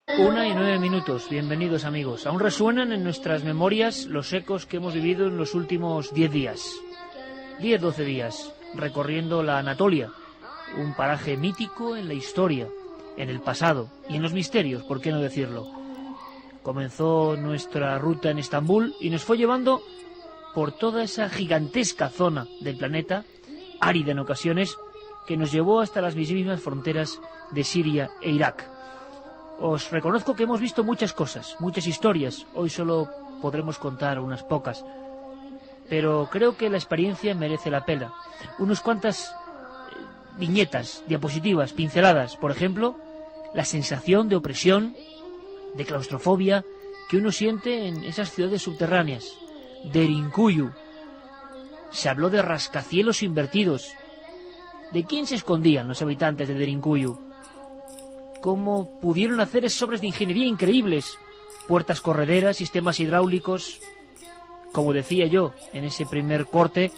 1:09, bienvenidos amigos. Aún resuenan en nuestras memorias los ecos que hemos vivido en los últimos 10 días. 10-12 días, recorriendo la Anatolia, un paraje mítico en la historia, en el pasado y en los misterios, ¿por qué no decirlo? Comenzó nuestra ruta en Estambul y nos fue llevando por toda esa gigantesca zona del planeta, árida en ocasiones, que nos llevó hasta las mismas fronteras de Siria e Irak. Os reconozco que hemos visto muchas cosas, muchas historias. Hoy solo podremos contar unas pocas, pero creo que la experiencia merece la pena. Unas cuantas viñetas, diapositivas, pinceladas. Por ejemplo, la sensación de opresión, de claustrofobia que uno siente en esas ciudades subterráneas. Derinkuyu. Se habló de rascacielos invertidos. ¿De quién se escondían los habitantes de Derinkuyu? ¿Cómo pudieron hacer esas obras de ingeniería increíbles? Puertas correderas, sistemas hidráulicos, como decía yo en ese primer corte,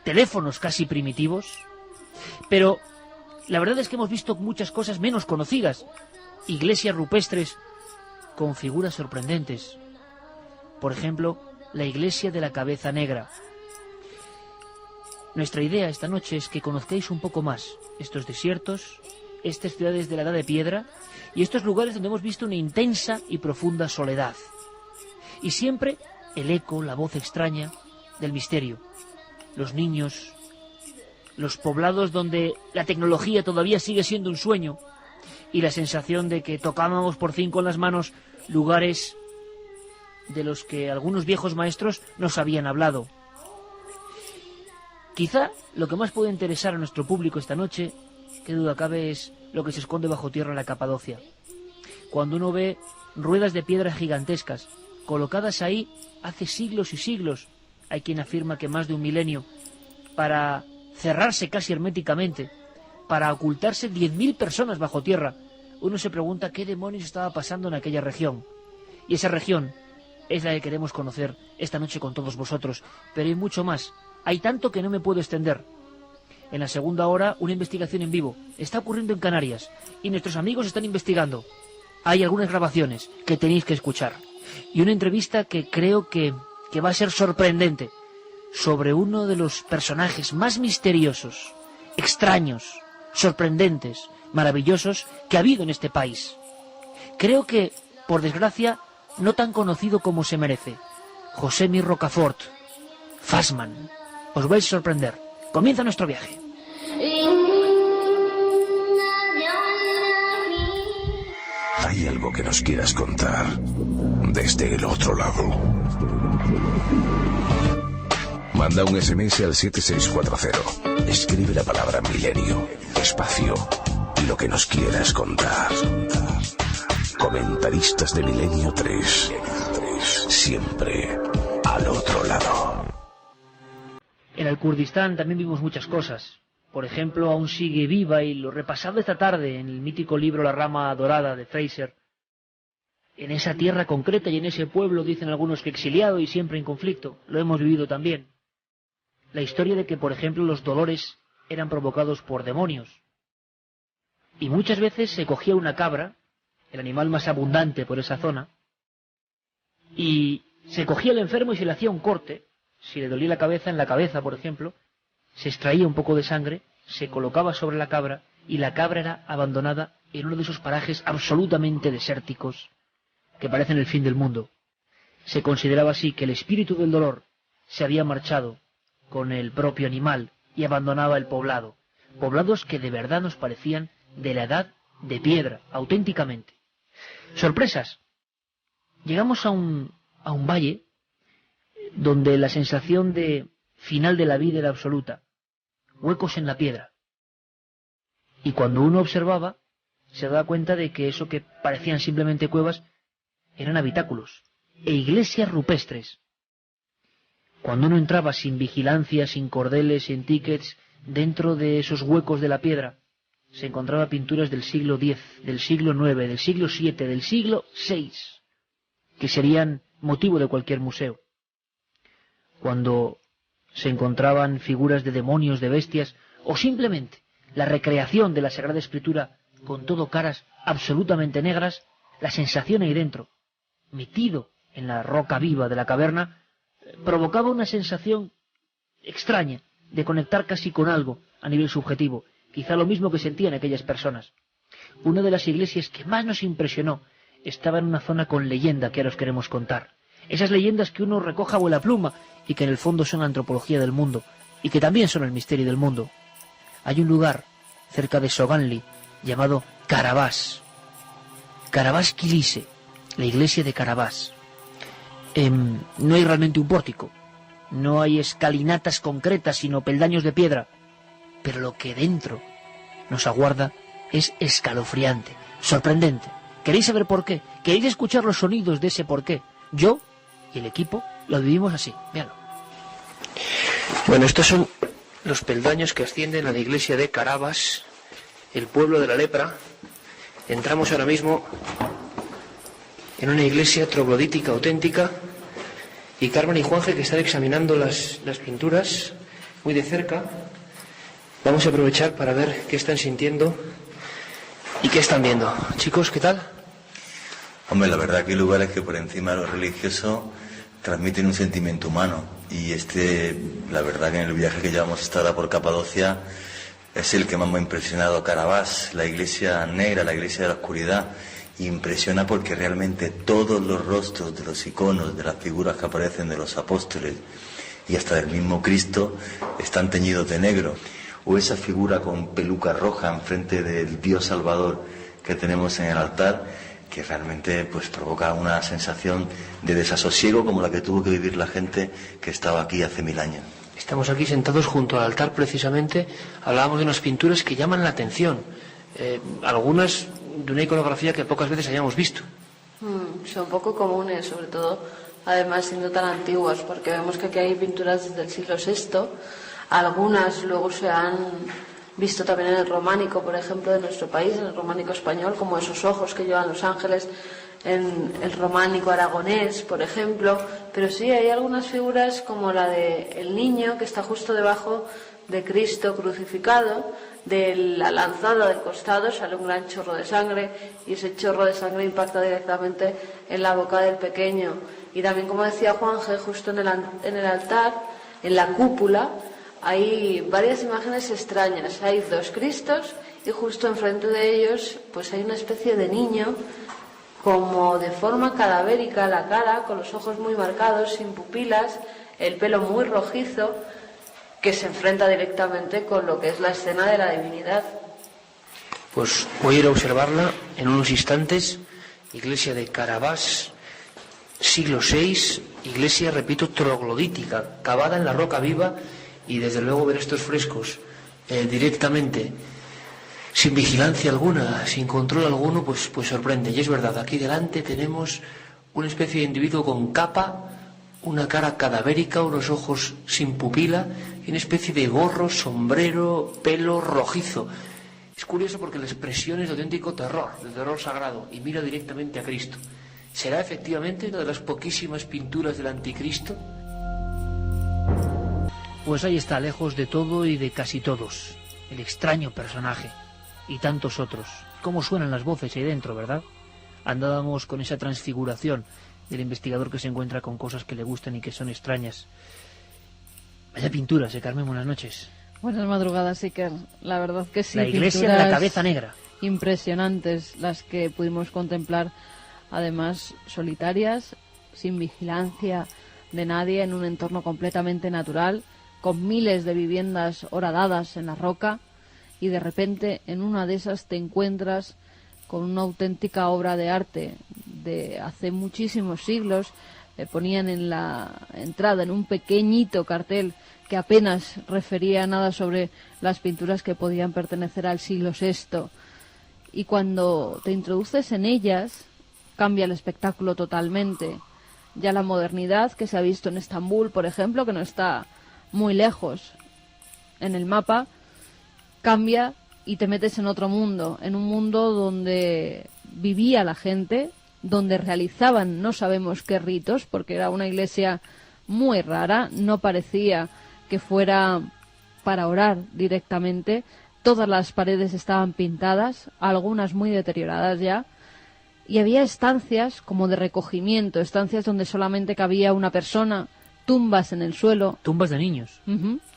teléfonos casi primitivos. Pero la verdad es que hemos visto muchas cosas menos conocidas. Iglesias rupestres con figuras sorprendentes. Por ejemplo, la iglesia de la Cabeza Negra. Nuestra idea esta noche es que conozcáis un poco más estos desiertos, estas ciudades de la Edad de Piedra y estos lugares donde hemos visto una intensa y profunda soledad. Y siempre el eco, la voz extraña del misterio. Los niños, los poblados donde la tecnología todavía sigue siendo un sueño y la sensación de que tocábamos por fin con las manos lugares de los que algunos viejos maestros nos habían hablado. Quizá lo que más puede interesar a nuestro público esta noche, qué duda cabe, es lo que se esconde bajo tierra en la Capadocia. Cuando uno ve ruedas de piedra gigantescas, colocadas ahí hace siglos y siglos, hay quien afirma que más de un milenio, para cerrarse casi herméticamente, para ocultarse 10.000 personas bajo tierra, uno se pregunta qué demonios estaba pasando en aquella región. Y esa región es la que queremos conocer esta noche con todos vosotros, pero hay mucho más. Hay tanto que no me puedo extender. En la segunda hora, una investigación en vivo. Está ocurriendo en Canarias y nuestros amigos están investigando. Hay algunas grabaciones que tenéis que escuchar. Y una entrevista que creo que va a ser sorprendente sobre uno de los personajes más misteriosos, extraños, sorprendentes, maravillosos que ha habido en este país. Creo que, por desgracia, no tan conocido como se merece. Josemi Rocafort, Fassman. Os vais a sorprender. Comienza nuestro viaje. ¿Hay algo que nos quieras contar desde el otro lado? Manda un SMS al 7640. Escribe la palabra milenio, espacio, y lo que nos quieras contar. Comentaristas de Milenio 3. Siempre al otro lado. En el Kurdistán también vimos muchas cosas. Por ejemplo, aún sigue viva, y lo repasado esta tarde en el mítico libro La Rama Dorada de Fraser. En esa tierra concreta y en ese pueblo, dicen algunos que exiliado y siempre en conflicto. Lo hemos vivido también. La historia de que, por ejemplo, los dolores eran provocados por demonios. Y muchas veces se cogía una cabra, el animal más abundante por esa zona, y se cogía al enfermo y se le hacía un corte. Si le dolía la cabeza, en la cabeza, por ejemplo, se extraía un poco de sangre, se colocaba sobre la cabra, y la cabra era abandonada en uno de esos parajes absolutamente desérticos que parecen el fin del mundo. Se consideraba así que el espíritu del dolor se había marchado con el propio animal y abandonaba el poblado. Poblados que de verdad nos parecían de la Edad de Piedra, auténticamente. Sorpresas. Llegamos a un valle donde la sensación de final de la vida era absoluta. Huecos en la piedra. Y cuando uno observaba, se daba cuenta de que eso que parecían simplemente cuevas eran habitáculos e iglesias rupestres. Cuando uno entraba sin vigilancia, sin cordeles, sin tickets, dentro de esos huecos de la piedra, se encontraba pinturas del siglo X, del siglo IX, del siglo VII, del siglo VI, que serían motivo de cualquier museo. Cuando se encontraban figuras de demonios, de bestias, o simplemente la recreación de la Sagrada Escritura con todo caras absolutamente negras, la sensación ahí dentro, metido en la roca viva de la caverna, provocaba una sensación extraña de conectar casi con algo a nivel subjetivo, quizá lo mismo que sentían aquellas personas. Una de las iglesias que más nos impresionó estaba en una zona con leyenda que ahora os queremos contar. Esas leyendas que uno recoge a vuela pluma y que en el fondo son antropología del mundo y que también son el misterio del mundo. Hay un lugar cerca de Soganli llamado Carabás. Carabás Kilise, la iglesia de Carabás. No hay realmente un pórtico, no hay escalinatas concretas, sino peldaños de piedra. Pero lo que dentro nos aguarda es escalofriante, sorprendente. ¿Queréis saber por qué? ¿Queréis escuchar los sonidos de ese por qué? Yo y el equipo lo vivimos así, véanlo. Bueno, estos son los peldaños que ascienden a la iglesia de Carabás, el pueblo de la lepra. Entramos ahora mismo en una iglesia troglodítica auténtica, y Carmen y Juanje, que están examinando las pinturas muy de cerca, vamos a aprovechar para ver qué están sintiendo y qué están viendo. Chicos, ¿qué tal? Hombre, la verdad que hay lugares que por encima de lo religioso transmiten un sentimiento humano, y la verdad que en el viaje que llevamos hasta ahora por Capadocia es el que más me ha impresionado. Carabás, la iglesia negra, la iglesia de la oscuridad, impresiona porque realmente todos los rostros de los iconos, de las figuras que aparecen de los apóstoles y hasta del mismo Cristo están teñidos de negro. O esa figura con peluca roja enfrente del Dios Salvador que tenemos en el altar, que realmente pues provoca una sensación de desasosiego como la que tuvo que vivir la gente que estaba aquí hace 1000 años. Estamos aquí sentados junto al altar precisamente. Hablábamos de unas pinturas que llaman la atención, algunas de una iconografía que pocas veces hayamos visto. Son poco comunes, sobre todo, además siendo tan antiguas, porque vemos que aquí hay pinturas desde el siglo VI, algunas luego se han visto también en el románico, por ejemplo, de nuestro país, en el románico español, como esos ojos que llevan los ángeles en el románico aragonés, por ejemplo, pero sí hay algunas figuras como la de el niño que está justo debajo de Cristo crucificado. De la lanzada del costado sale un gran chorro de sangre, y ese chorro de sangre impacta directamente en la boca del pequeño. Y también, como decía Juanje, justo en el altar, en la cúpula, hay varias imágenes extrañas. Hay 2 Cristos y justo enfrente de ellos pues hay una especie de niño como de forma cadavérica, la cara con los ojos muy marcados, sin pupilas, el pelo muy rojizo, que se enfrenta directamente con lo que es la escena de la divinidad. Pues voy a ir a observarla en unos instantes. Iglesia de Carabás, siglo VI, iglesia, repito, troglodítica, cavada en la roca viva, y desde luego ver estos frescos directamente, sin vigilancia alguna, sin control alguno, pues sorprende. Y es verdad, aquí delante tenemos una especie de individuo con capa, una cara cadavérica, unos ojos sin pupila y una especie de gorro, sombrero, pelo rojizo. Es curioso porque la expresión es de auténtico terror, de terror sagrado, y mira directamente a Cristo. ¿Será efectivamente una de las poquísimas pinturas del anticristo? Pues ahí está, lejos de todo y de casi todos, el extraño personaje, y tantos otros. ¿Cómo suenan las voces ahí dentro, verdad? Andábamos con esa transfiguración del investigador que se encuentra con cosas que le gustan y que son extrañas. Vaya pinturas, Carmen, buenas noches. Buenas madrugadas, Iker. La verdad que sí. La iglesia de la cabeza negra. Impresionantes las que pudimos contemplar, además solitarias, sin vigilancia de nadie, en un entorno completamente natural, con miles de viviendas horadadas en la roca, y de repente en una de esas te encuentras con una auténtica obra de arte de hace muchísimos siglos. Ponían en la entrada, en un pequeñito cartel que apenas refería nada sobre las pinturas que podían pertenecer al siglo VI. Y cuando te introduces en ellas, cambia el espectáculo totalmente. Ya la modernidad que se ha visto en Estambul, por ejemplo, que no está muy lejos en el mapa, cambia y te metes en otro mundo, en un mundo donde vivía la gente, donde realizaban no sabemos qué ritos, porque era una iglesia muy rara, no parecía que fuera para orar directamente, Todas las paredes estaban pintadas, algunas muy deterioradas ya, y había estancias como de recogimiento, estancias donde solamente cabía una persona, tumbas en el suelo. Tumbas de niños.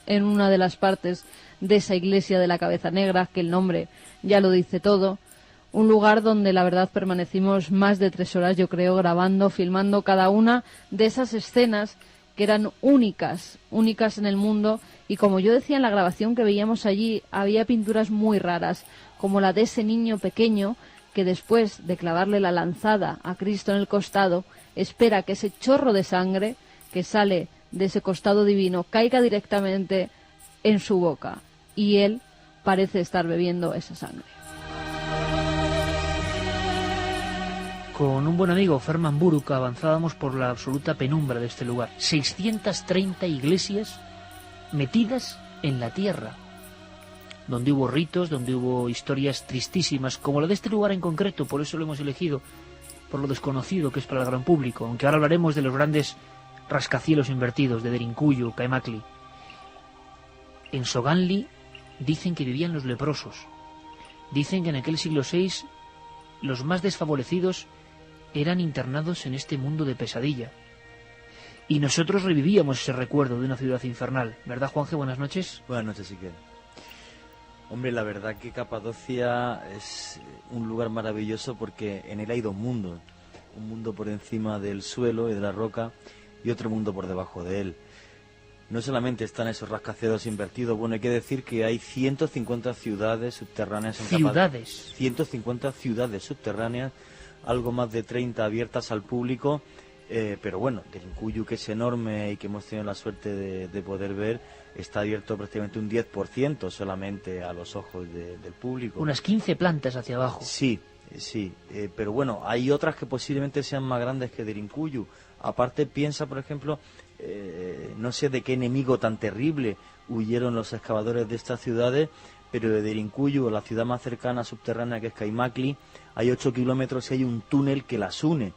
En una de las partes de esa iglesia de la Cabeza Negra, que el nombre ya lo dice todo. Un lugar donde la verdad permanecimos más de 3 horas, yo creo, grabando, filmando cada una de esas escenas que eran únicas en el mundo. Y como yo decía en la grabación que veíamos allí, había pinturas muy raras, como la de ese niño pequeño que después de clavarle la lanzada a Cristo en el costado, espera que ese chorro de sangre que sale de ese costado divino caiga directamente en su boca. Y él parece estar bebiendo esa sangre. Con un buen amigo, Ferman Buruk, avanzábamos por la absoluta penumbra de este lugar. 630 iglesias metidas en la tierra, donde hubo ritos, donde hubo historias tristísimas, como la de este lugar en concreto, por eso lo hemos elegido, por lo desconocido que es para el gran público, aunque ahora hablaremos de los grandes rascacielos invertidos de Derinkuyu, Kaimakli. En Soganli dicen que vivían los leprosos. Dicen que en aquel siglo VI los más desfavorecidos eran internados en este mundo de pesadilla. Y nosotros revivíamos ese recuerdo de una ciudad infernal. ¿Verdad, Juanje? Buenas noches. Buenas noches, Iker. Hombre, la verdad que Capadocia es un lugar maravilloso porque en él hay 2 mundos. Un mundo por encima del suelo y de la roca y otro mundo por debajo de él. No solamente están esos rascacielos invertidos, bueno, hay que decir que hay 150 ciudades subterráneas en Capadocia. 150 ciudades subterráneas, algo más de 30 abiertas al público, pero bueno, Derinkuyu, que es enorme y que hemos tenido la suerte de poder ver, está abierto prácticamente un 10% solamente a los ojos del público. Unas 15 plantas hacia abajo. Sí, pero bueno, hay otras que posiblemente sean más grandes que Derinkuyu. Aparte, piensa, por ejemplo, no sé de qué enemigo tan terrible huyeron los excavadores de estas ciudades, pero de Derinkuyu, la ciudad más cercana subterránea, que es Kaimakli, hay 8 kilómetros y hay un túnel que las une.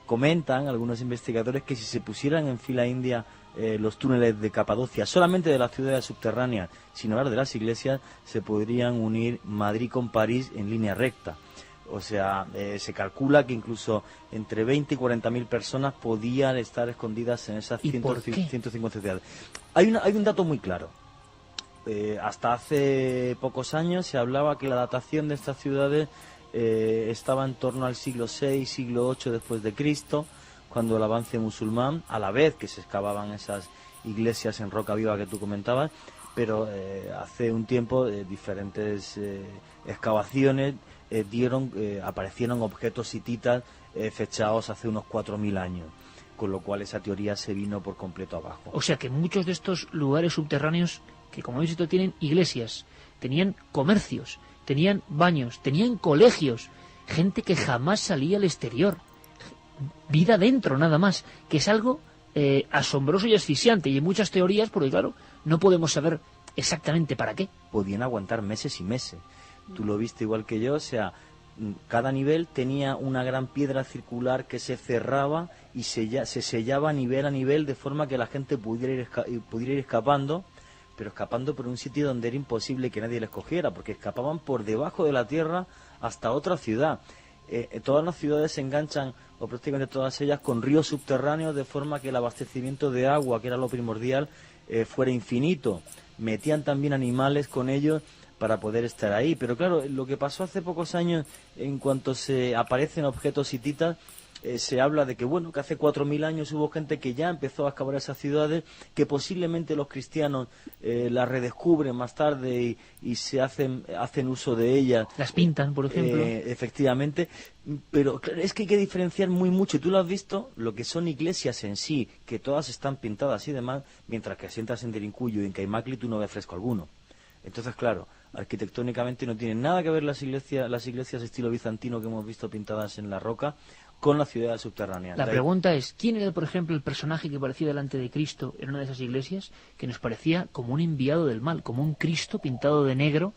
Comentan algunos investigadores que si se pusieran en fila india los túneles de Capadocia, solamente de las ciudades subterráneas, sin hablar de las iglesias, se podrían unir Madrid con París en línea recta. O sea, se calcula que incluso entre 20 y 40.000 personas podían estar escondidas en esas 150 ciudades. Hay un dato muy claro. Hasta hace pocos años se hablaba que la datación de estas ciudades estaba en torno al siglo VI, siglo VIII después de Cristo, cuando el avance musulmán, a la vez que se excavaban esas iglesias en roca viva que tú comentabas, pero hace un tiempo diferentes excavaciones aparecieron objetos hititas fechados hace unos 4.000 años, con lo cual esa teoría se vino por completo abajo. O sea que muchos de estos lugares subterráneos, que como habéis visto tienen iglesias, tenían comercios, tenían baños, tenían colegios, gente que jamás salía al exterior, vida dentro nada más, que es algo asombroso y asfixiante, y hay muchas teorías, porque claro, no podemos saber exactamente para qué. Podían aguantar meses y meses. Tú lo viste igual que yo, o sea, cada nivel tenía una gran piedra circular que se cerraba y se sellaba nivel a nivel, de forma que la gente pudiera ir escapando, pero escapando por un sitio donde era imposible que nadie les cogiera, porque escapaban por debajo de la tierra hasta otra ciudad. Todas las ciudades se enganchan, o prácticamente todas ellas, con ríos subterráneos, de forma que el abastecimiento de agua, que era lo primordial, fuera infinito. Metían también animales con ellos para poder estar ahí. Pero claro, lo que pasó hace pocos años, en cuanto se aparecen objetos hititas, se habla de que, bueno, que hace 4.000 años hubo gente que ya empezó a excavar esas ciudades, que posiblemente los cristianos las redescubren más tarde y se hacen uso de ellas. Las pintan, por ejemplo. Efectivamente, pero es que hay que diferenciar muy mucho, y tú lo has visto, lo que son iglesias en sí, que todas están pintadas y demás, mientras que si entras en Derinkuyu y en Kaimakli tú no ves fresco alguno. Entonces, claro, arquitectónicamente no tienen nada que ver las iglesias estilo bizantino que hemos visto pintadas en la roca con las ciudades subterráneas. La pregunta es, ¿quién era, por ejemplo, el personaje que aparecía delante de Cristo en una de esas iglesias, que nos parecía como un enviado del mal, como un Cristo pintado de negro,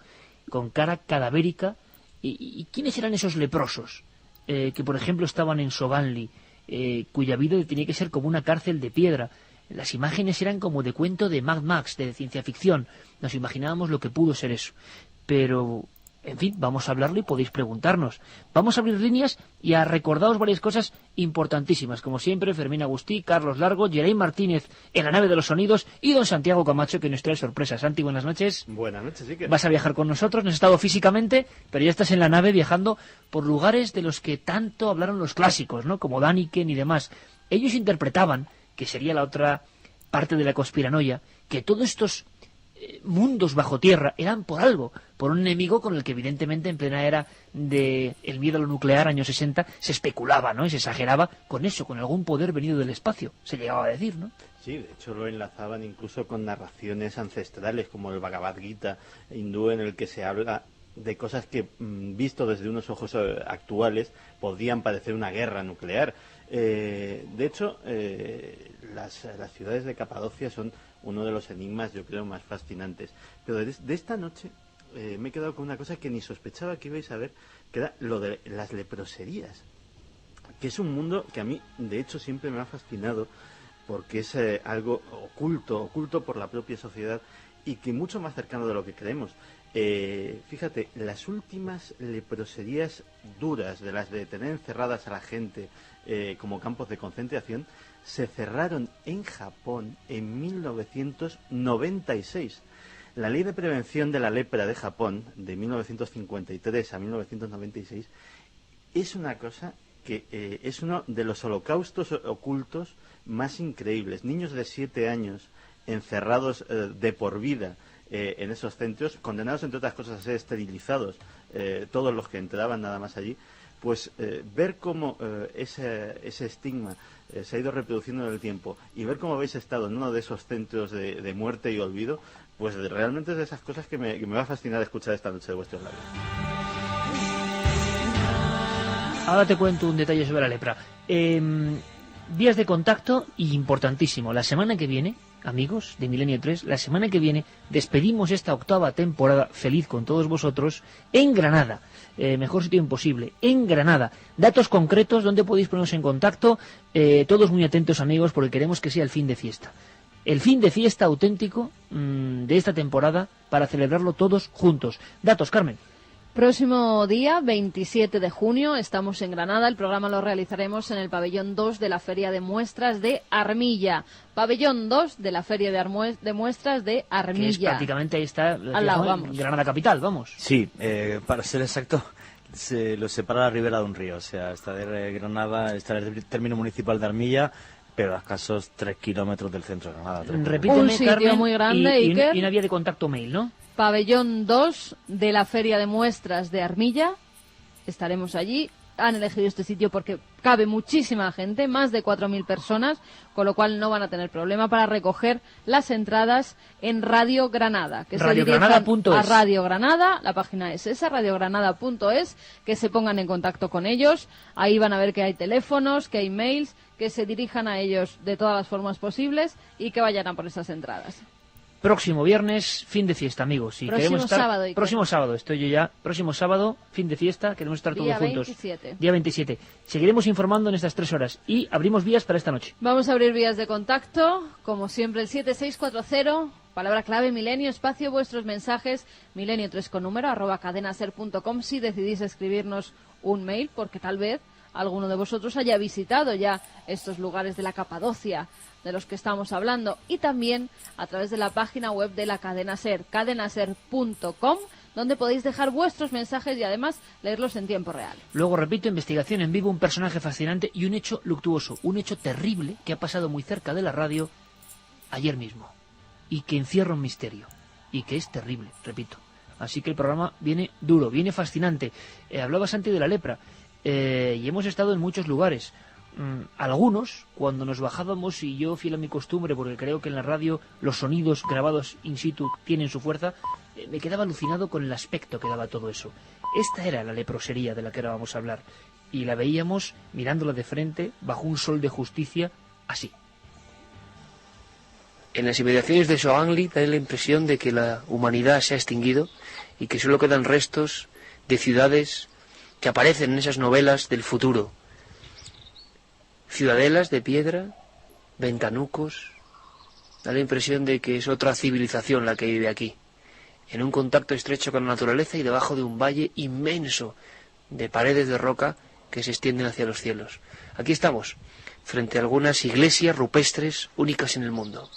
con cara cadavérica? ¿Y quiénes eran esos leprosos que, por ejemplo, estaban en Soganli, cuya vida tenía que ser como una cárcel de piedra? Las imágenes eran como de cuento de Mad Max, de ciencia ficción. Nos imaginábamos lo que pudo ser eso. Pero, en fin, vamos a hablarlo y podéis preguntarnos. Vamos a abrir líneas y a recordaros varias cosas importantísimas. Como siempre, Fermín Agustí, Carlos Largo, Geray Martínez en la nave de los sonidos y don Santiago Camacho, que nos trae sorpresas. Santi, buenas noches. Buenas noches, Iker. Vas a viajar con nosotros, no has estado físicamente, pero ya estás en la nave viajando por lugares de los que tanto hablaron los clásicos, ¿no? Como Däniken y demás. Ellos interpretaban, que sería la otra parte de la conspiranoia, que todos estos mundos bajo tierra eran por algo, por un enemigo con el que evidentemente en plena era del miedo a lo nuclear, años 60, se especulaba, ¿no? Y se exageraba con eso, con algún poder venido del espacio, se llegaba a decir, ¿no? Sí, de hecho lo enlazaban incluso con narraciones ancestrales como el Bhagavad Gita hindú, en el que se habla de cosas que, visto desde unos ojos actuales, podrían parecer una guerra nuclear. De hecho, las ciudades de Capadocia son uno de los enigmas, yo creo, más fascinantes. Pero de esta noche me he quedado con una cosa que ni sospechaba que ibais a ver, que era lo de las leproserías, que es un mundo que a mí, de hecho, siempre me ha fascinado, porque es algo oculto por la propia sociedad y que mucho más cercano de lo que creemos. Fíjate, las últimas leproserías duras, de las de tener encerradas a la gente como campos de concentración, se cerraron en Japón en 1996. La ley de prevención de la lepra de Japón, de 1953 a 1996, es una cosa que es uno de los holocaustos ocultos más increíbles. Niños de 7 años encerrados de por vida en esos centros, condenados entre otras cosas a ser esterilizados, todos los que entraban nada más allí, pues ver cómo ese estigma se ha ido reproduciendo en el tiempo y ver cómo habéis estado en uno de esos centros de muerte y olvido, pues realmente es de esas cosas que me va a fascinar escuchar esta noche de vuestros labios. Ahora te cuento un detalle sobre la lepra. Vías de contacto, y importantísimo, la semana que viene, amigos de Milenio 3, la semana que viene despedimos esta 8ª temporada feliz con todos vosotros en Granada. Mejor sitio imposible, en Granada. Datos concretos donde podéis poneros en contacto, todos muy atentos, amigos, porque queremos que sea el fin de fiesta. El fin de fiesta auténtico de esta temporada para celebrarlo todos juntos. Datos, Carmen. Próximo día, 27 de junio, estamos en Granada. El programa lo realizaremos en el pabellón 2 de la Feria de Muestras de Armilla. Pabellón 2 de la Feria de Muestras de Armilla. Que es prácticamente ahí está al lado, vamos. Granada capital, vamos. Sí, para ser exacto, se lo separa la ribera de un río. O sea, está de Granada, está el término municipal de Armilla, pero a escasos 3 kilómetros del centro de Granada. Repíteme, un sitio Carmen, muy grande, y Iker. una vía de contacto mail, ¿no? Pabellón 2 de la Feria de Muestras de Armilla. Estaremos allí. Han elegido este sitio porque cabe muchísima gente, más de 4.000 personas, con lo cual no van a tener problema para recoger las entradas en Radio Granada, que se dirijan a Radio Granada. La página es esa, radiogranada.es, que se pongan en contacto con ellos. Ahí van a ver que hay teléfonos, que hay mails, que se dirijan a ellos de todas las formas posibles y que vayan a por esas entradas. Próximo viernes, fin de fiesta, amigos. Próximo sábado, estoy yo ya. Próximo sábado, fin de fiesta, queremos estar todos juntos. Día 27. Seguiremos informando en estas 3 horas y abrimos vías para esta noche. Vamos a abrir vías de contacto, como siempre, el 7640, palabra clave Milenio, espacio, vuestros mensajes, milenio3 con número, @cadenaser.com, si decidís escribirnos un mail, porque tal vez alguno de vosotros haya visitado ya estos lugares de la Capadocia de los que estamos hablando, y también a través de la página web de la Cadena Ser, cadenaser.com, donde podéis dejar vuestros mensajes y además leerlos en tiempo real. Luego, repito, investigación en vivo, un personaje fascinante y un hecho luctuoso, un hecho terrible que ha pasado muy cerca de la radio ayer mismo y que encierra un misterio y que es terrible, repito. Así que el programa viene duro, viene fascinante. Hablaba Santi de la lepra y hemos estado en muchos lugares. Algunos, cuando nos bajábamos, y yo fiel a mi costumbre, porque creo que en la radio los sonidos grabados in situ tienen su fuerza, me quedaba alucinado con el aspecto que daba todo eso. Esta era la leprosería de la que ahora vamos a hablar, y la veíamos mirándola de frente, bajo un sol de justicia, así. En las inmediaciones de Soangli da la impresión de que la humanidad se ha extinguido y que solo quedan restos de ciudades que aparecen en esas novelas del futuro. Ciudadelas de piedra, ventanucos, Da la impresión de que es otra civilización la que vive aquí, en un contacto estrecho con la naturaleza y debajo de un valle inmenso de paredes de roca que se extienden hacia los cielos. Aquí estamos, frente a algunas iglesias rupestres únicas en el mundo.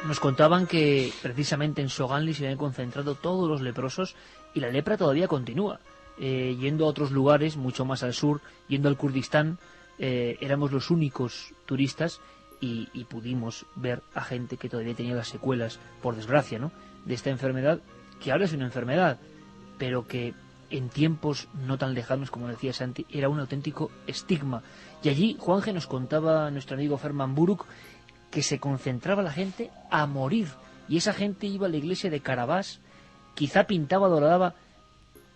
Nos contaban que precisamente en Soganli se habían concentrado todos los leprosos y la lepra todavía continúa. Yendo a otros lugares, mucho más al sur, yendo al Kurdistán, éramos los únicos turistas y pudimos ver a gente que todavía tenía las secuelas, por desgracia, ¿no?, de esta enfermedad, que ahora es una enfermedad, pero que en tiempos no tan lejanos, como decía Santi, era un auténtico estigma. Y allí Juanje nos contaba nuestro amigo Ferman Buruk que se concentraba la gente a morir, y esa gente iba a la iglesia de Karabás, quizá pintaba, doradaba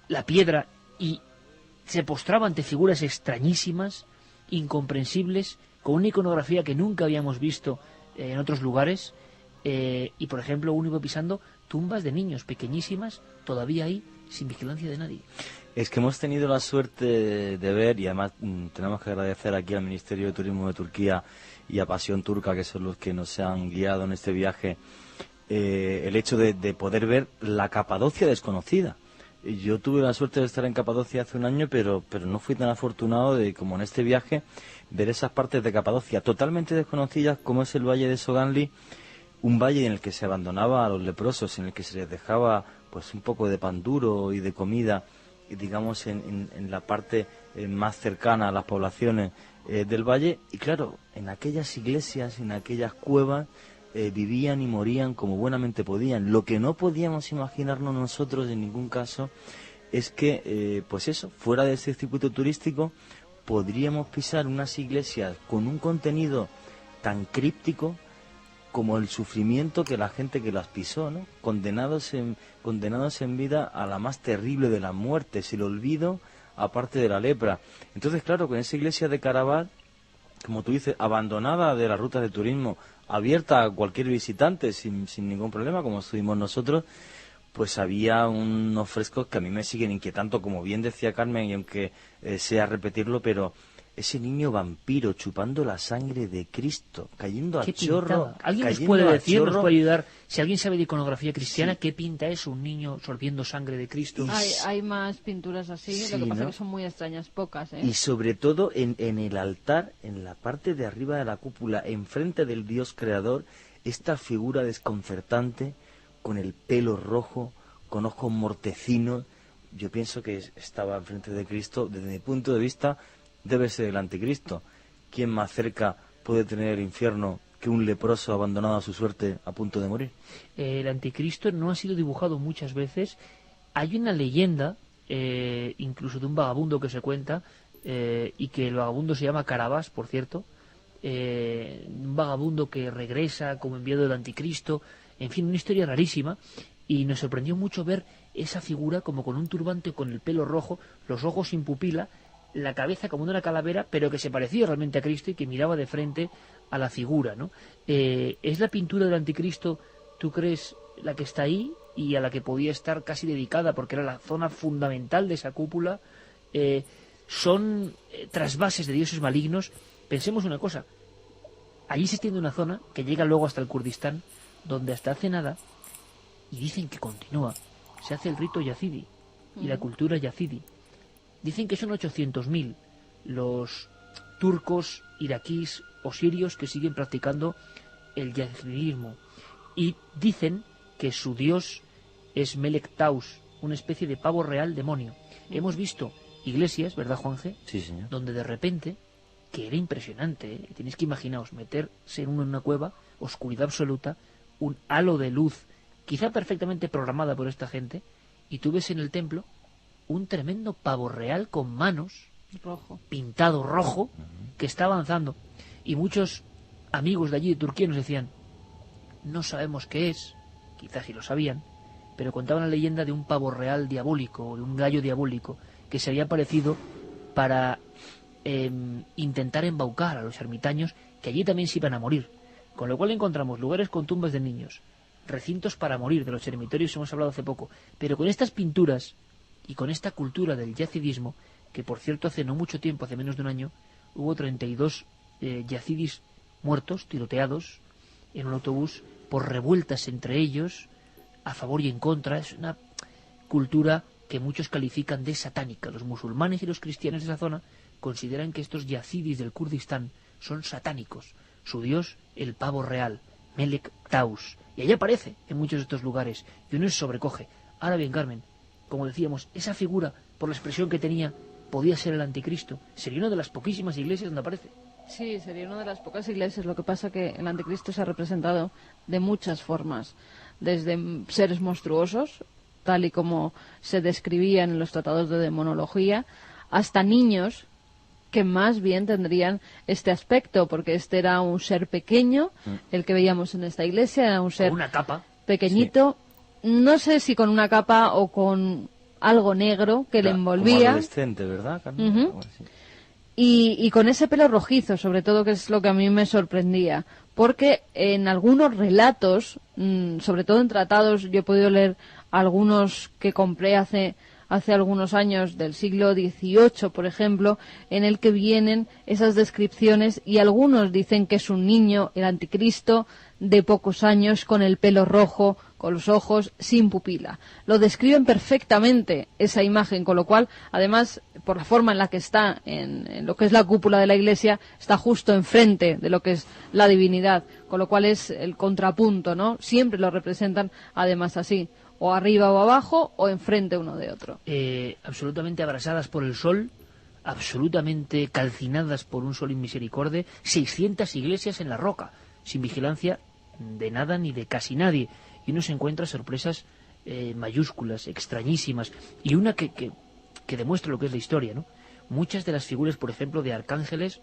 la piedra y se postraba ante figuras extrañísimas, incomprensibles, con una iconografía que nunca habíamos visto en otros lugares, y por ejemplo uno iba pisando tumbas de niños pequeñísimas, todavía ahí, sin vigilancia de nadie. Es que hemos tenido la suerte de ver, y además tenemos que agradecer aquí al Ministerio de Turismo de Turquía y a Pasión Turca, que son los que nos han guiado en este viaje, el hecho de poder ver la Capadocia desconocida. Yo tuve la suerte de estar en Capadocia hace un año, pero no fui tan afortunado de, como en este viaje, ver esas partes de Capadocia totalmente desconocidas, como es el valle de Soganli, un valle en el que se abandonaba a los leprosos, en el que se les dejaba pues un poco de pan duro y de comida, digamos, en la parte más cercana a las poblaciones del valle. Y claro, en aquellas iglesias, en aquellas cuevas, vivían y morían como buenamente podían. Lo que no podíamos imaginarnos nosotros en ningún caso es que, pues eso, fuera de ese circuito turístico, podríamos pisar unas iglesias con un contenido tan críptico como el sufrimiento que la gente que las pisó, ¿no? Condenados en vida a la más terrible de las muertes, el olvido, aparte de la lepra. Entonces, claro, con esa iglesia de Karabakh, como tú dices, abandonada de las rutas de turismo, abierta a cualquier visitante sin ningún problema, como estuvimos nosotros, pues había unos frescos que a mí me siguen inquietando, como bien decía Carmen, y aunque sea repetirlo, pero ese niño vampiro chupando la sangre de Cristo, cayendo a chorro. ¿Alguien nos puede decir, nos puede ayudar, si alguien sabe de iconografía cristiana, sí, qué pinta eso, un niño sorbiendo sangre de Cristo? Hay más pinturas así, sí, lo que pasa, ¿no?, es que son muy extrañas, pocas, ¿eh? Y sobre todo en el altar, en la parte de arriba de la cúpula, enfrente del Dios creador, esta figura desconcertante, con el pelo rojo, con ojos mortecinos. Yo pienso que estaba enfrente de Cristo. Desde mi punto de vista, debe ser el anticristo. ¿Quién más cerca puede tener el infierno que un leproso abandonado a su suerte a punto de morir? El anticristo no ha sido dibujado muchas veces. Hay una leyenda, incluso de un vagabundo que se cuenta, y que el vagabundo se llama Karabás, por cierto, un vagabundo que regresa como enviado del anticristo, en fin, una historia rarísima, y nos sorprendió mucho ver esa figura como con un turbante, con el pelo rojo, los ojos sin pupila, la cabeza como de una calavera, pero que se parecía realmente a Cristo y que miraba de frente a la figura, ¿no? ¿Es la pintura del anticristo, tú crees, la que está ahí y a la que podía estar casi dedicada porque era la zona fundamental de esa cúpula? ¿Son trasvases de dioses malignos? Pensemos una cosa, allí se extiende una zona que llega luego hasta el Kurdistán, donde hasta hace nada, y dicen que continúa, se hace el rito yazidi y la cultura yazidi. Dicen que son 800.000 los turcos, iraquíes o sirios que siguen practicando el yazidismo. Y dicen que su dios es Melek Taus, una especie de pavo real demonio. Hemos visto iglesias, ¿verdad, Juanje? Sí, señor. Donde de repente, que era impresionante, ¿eh? Tenéis que imaginaos meterse en una cueva, oscuridad absoluta, un halo de luz, quizá perfectamente programada por esta gente, y tú ves en el templo un tremendo pavo real con manos, rojo, pintado rojo, que está avanzando. Y muchos amigos de allí de Turquía nos decían, no sabemos qué es, quizás sí lo sabían, pero contaban la leyenda de un pavo real diabólico, de un gallo diabólico, que se había aparecido para intentar embaucar a los ermitaños, que allí también se iban a morir. Con lo cual encontramos lugares con tumbas de niños, recintos para morir, de los eremitorios hemos hablado hace poco, pero con estas pinturas y con esta cultura del yazidismo, que por cierto hace no mucho tiempo, hace menos de un año, hubo 32 yazidis muertos, tiroteados, en un autobús, por revueltas entre ellos, a favor y en contra. Es una cultura que muchos califican de satánica. Los musulmanes y los cristianos de esa zona consideran que estos yazidis del Kurdistán son satánicos. Su dios, el pavo real, Melek Taus. Y ahí aparece en muchos de estos lugares, y uno se sobrecoge. Ahora bien, Carmen, como decíamos, esa figura, por la expresión que tenía, podía ser el anticristo. Sería una de las poquísimas iglesias donde aparece. Sí, sería una de las pocas iglesias. Lo que pasa que el anticristo se ha representado de muchas formas, desde seres monstruosos, tal y como se describía en los tratados de demonología, hasta niños que más bien tendrían este aspecto, porque este era un ser pequeño, el que veíamos en esta iglesia, era un ser Con una capa. pequeñito, no sé si con una capa o con algo negro que le Como envolvía. adolescente, ¿verdad, Carmen? Ujú. Algo así. Y con ese pelo rojizo, sobre todo, que es lo que a mí me sorprendía. Porque en algunos relatos, sobre todo en tratados, yo he podido leer algunos que compré hace algunos años, del siglo XVIII, por ejemplo, en el que vienen esas descripciones, y algunos dicen que es un niño, el anticristo, de pocos años, con el pelo rojo, con los ojos sin pupila. Lo describen perfectamente esa imagen, con lo cual, además, por la forma en la que está en lo que es la cúpula de la iglesia, está justo enfrente de lo que es la divinidad, con lo cual es el contrapunto, ¿no? Siempre lo representan, además, así, o arriba o abajo, o enfrente uno de otro. Absolutamente abrasadas por el sol, absolutamente calcinadas por un sol inmisericorde, 600 iglesias en la roca, sin vigilancia de nada ni de casi nadie. Y uno se encuentra sorpresas mayúsculas, extrañísimas, y una que demuestra lo que es la historia, ¿no? Muchas de las figuras, por ejemplo, de arcángeles,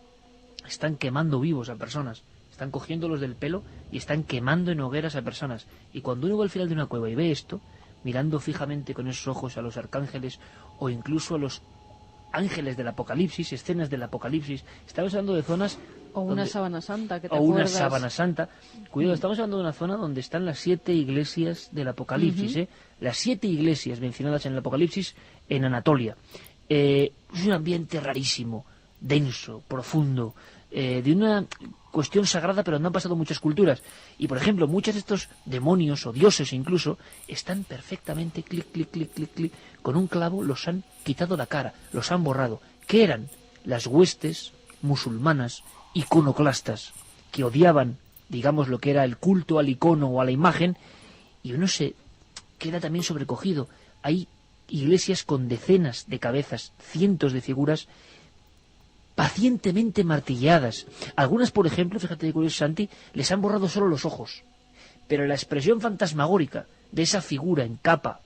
están quemando vivos a personas, están cogiéndolos del pelo y están quemando en hogueras a personas. Y cuando uno va al final de una cueva y ve esto, mirando fijamente con esos ojos a los arcángeles o incluso a los ángeles del Apocalipsis, escenas del Apocalipsis, estamos hablando de zonas... O una sábana santa, que te o una acuerdas. sábana santa. Cuidado, estamos hablando de una zona donde están las 7 iglesias del Apocalipsis, las 7 iglesias mencionadas en el Apocalipsis en Anatolia. Es un ambiente rarísimo, denso, profundo, de una cuestión sagrada, pero no han pasado muchas culturas. Y, por ejemplo, muchos de estos demonios o dioses incluso están perfectamente clic, clic, clic, clic, clic, con un clavo los han quitado la cara, los han borrado. ¿Qué eran? Las huestes musulmanas iconoclastas, que odiaban, digamos, lo que era el culto al icono o a la imagen, y uno se queda también sobrecogido. Hay iglesias con decenas de cabezas, cientos de figuras pacientemente martilladas. Algunas, por ejemplo, fíjate de curioso, Santi, les han borrado solo los ojos, pero la expresión fantasmagórica de esa figura en capa,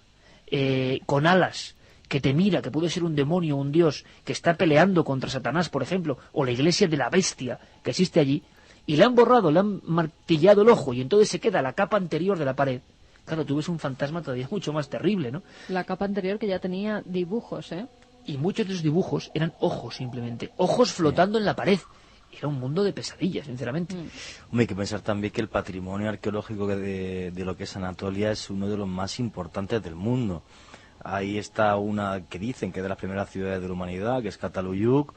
con alas, que te mira, que puede ser un demonio o un dios, que está peleando contra Satanás, por ejemplo, o la iglesia de la bestia que existe allí, y le han borrado, le han martillado el ojo, y entonces se queda la capa anterior de la pared. Claro, tú ves un fantasma todavía mucho más terrible, ¿no? La capa anterior que ya tenía dibujos, ¿eh? Y muchos de esos dibujos eran ojos, simplemente. Ojos flotando en la pared. Era un mundo de pesadillas, sinceramente. Hombre, hay que pensar también que el patrimonio arqueológico de lo que es Anatolia es uno de los más importantes del mundo. Ahí está una que dicen que es de las primeras ciudades de la humanidad, que es Çatalhöyük,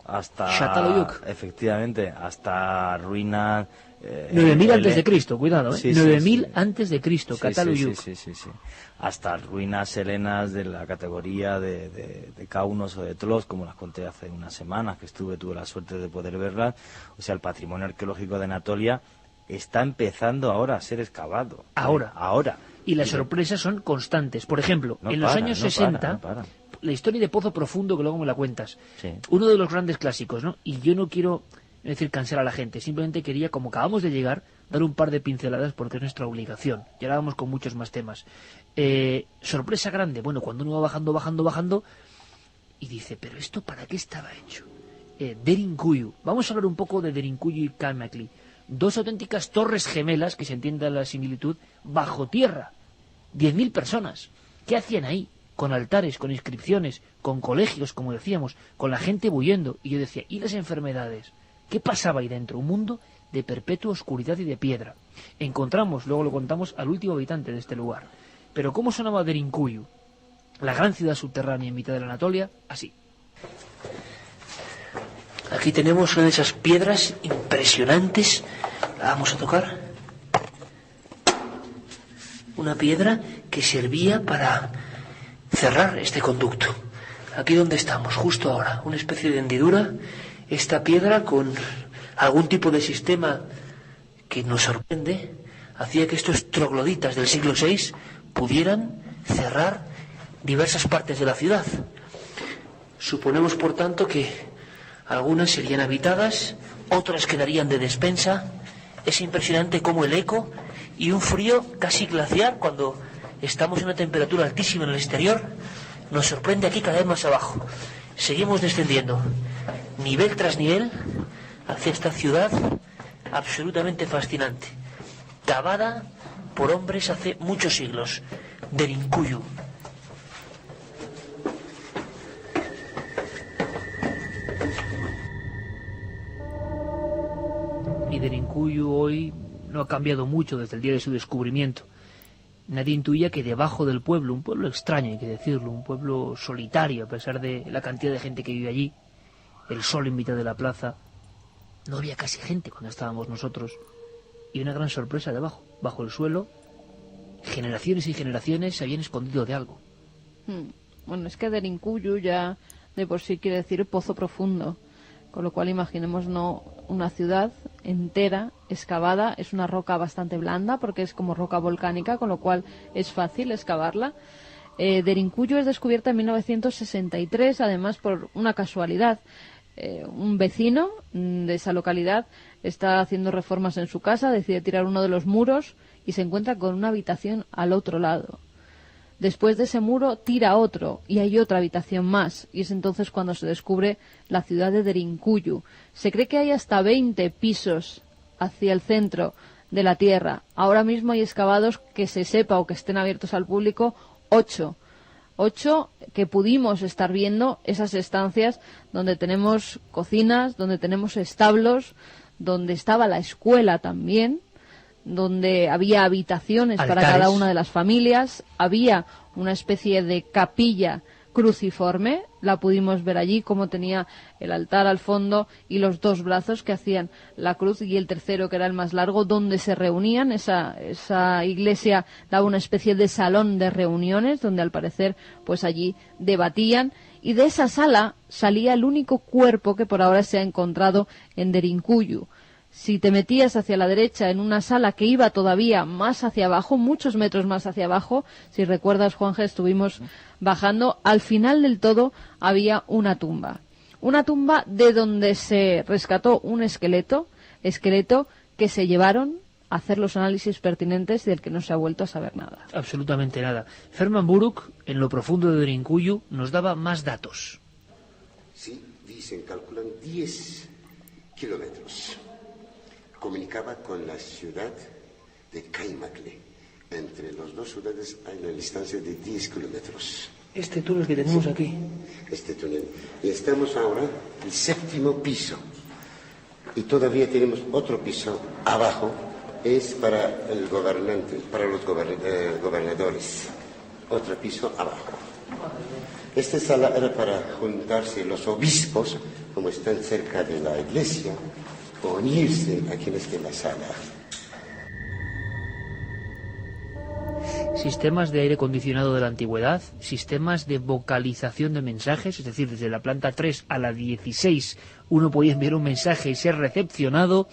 hasta... Çatalhöyük. Efectivamente, hasta ruinas... 9000 antes de Cristo, cuidado, ¿eh? Sí, 9000 sí. antes de Cristo, Sí, Çatalhöyük. sí. Hasta ruinas helenas de la categoría de Kaunos o de Tlos, como las conté hace unas semanas, que tuve la suerte de poder verlas. O sea, el patrimonio arqueológico de Anatolia está empezando ahora a ser excavado. Ahora. Y las sorpresas son constantes. Por ejemplo, No en los paran, años no 60, paran. la historia de Pozo Profundo, que luego me la cuentas, Sí. uno de los grandes clásicos, ¿no? Y yo no quiero decir cansar a la gente, simplemente quería, como acabamos de llegar, dar un par de pinceladas porque es nuestra obligación. Ya ahora vamos con muchos más temas. Sorpresa grande, bueno, cuando uno va bajando, y dice, ¿pero esto para qué estaba hecho? Derinkuyu. Vamos a hablar un poco de Derinkuyu y Kalmakli. Dos auténticas torres gemelas, que se entienda la similitud, bajo tierra. 10.000 personas. ¿Qué hacían ahí? Con altares, con inscripciones, con colegios, como decíamos, con la gente huyendo. Y yo decía, ¿y las enfermedades? ¿Qué pasaba ahí dentro? Un mundo de perpetua oscuridad y de piedra. Encontramos, luego lo contamos, al último habitante de este lugar. Pero ¿cómo sonaba Derinkuyu? la gran ciudad subterránea en mitad de la Anatolia, así. Aquí tenemos una de esas piedras impresionantes. La vamos a tocar. Una piedra que servía para cerrar este conducto. Aquí donde estamos, justo ahora, una especie de hendidura. Esta piedra con algún tipo de sistema que nos sorprende, hacía que estos trogloditas del siglo VI pudieran cerrar diversas partes de la ciudad. Suponemos, por tanto, que algunas serían habitadas, otras quedarían de despensa. Es impresionante cómo el eco y un frío casi glaciar cuando estamos en una temperatura altísima en el exterior nos sorprende aquí cada vez más abajo. Seguimos descendiendo, nivel tras nivel, hacia esta ciudad absolutamente fascinante, cavada por hombres hace muchos siglos, Derinkuyu. Y Derinkuyu hoy no ha cambiado mucho desde el día de su descubrimiento. Nadie intuía que debajo del pueblo, un pueblo extraño hay que decirlo, un pueblo solitario a pesar de la cantidad de gente que vive allí, el sol en mitad de la plaza, no había casi gente cuando estábamos nosotros. Y una gran sorpresa debajo, bajo el suelo, generaciones y generaciones se habían escondido de algo. Bueno, es que Derinkuyu ya de por sí quiere decir pozo profundo, con lo cual imaginemos una ciudad entera excavada. Es una roca bastante blanda porque es como roca volcánica, con lo cual es fácil excavarla. Derinkuyu es descubierta en 1963, además por una casualidad. Un vecino de esa localidad está haciendo reformas en su casa, decide tirar uno de los muros y se encuentra con una habitación al otro lado. Después de ese muro tira otro y hay otra habitación más, y es entonces cuando se descubre la ciudad de Derinkuyu. Se cree que hay hasta 20 pisos hacia el centro de la tierra. Ahora mismo hay excavados, que se sepa o que estén abiertos al público, 8 que pudimos estar viendo, esas estancias donde tenemos cocinas, donde tenemos establos, donde estaba la escuela también, donde había habitaciones altares para cada una de las familias, había una especie de capilla cruciforme, la pudimos ver allí, como tenía el altar al fondo y los dos brazos que hacían la cruz, y el tercero, que era el más largo, donde se reunían. Esa iglesia daba una especie de salón de reuniones donde al parecer pues allí debatían, y de esa sala salía el único cuerpo que por ahora se ha encontrado en Derinkuyu. Si te metías hacia la derecha en una sala que iba todavía más hacia abajo, muchos metros más hacia abajo, si recuerdas, Juanje, estuvimos bajando, al final del todo había una tumba de donde se rescató un esqueleto que se llevaron a hacer los análisis pertinentes y del que no se ha vuelto a saber nada. Absolutamente nada. Ferman Buruk, en lo profundo de Derinkuyu, nos daba más datos. Sí, dicen, calculan 10 kilómetros. Comunicaba con la ciudad de Kaymakli. Entre las dos ciudades hay una distancia de 10 kilómetros. Este túnel que tenemos aquí. Este túnel. Y estamos ahora en el 7º piso. Y todavía tenemos otro piso abajo. Es para el gobernante, para los gobernadores. Otro piso abajo. Esta sala era para juntarse los obispos, como están cerca de la iglesia, o unirse a quienes de la sala. Sistemas de aire acondicionado de la antigüedad, sistemas de vocalización de mensajes, es decir, desde la planta 3 a la 16 uno podía enviar un mensaje y ser recepcionado,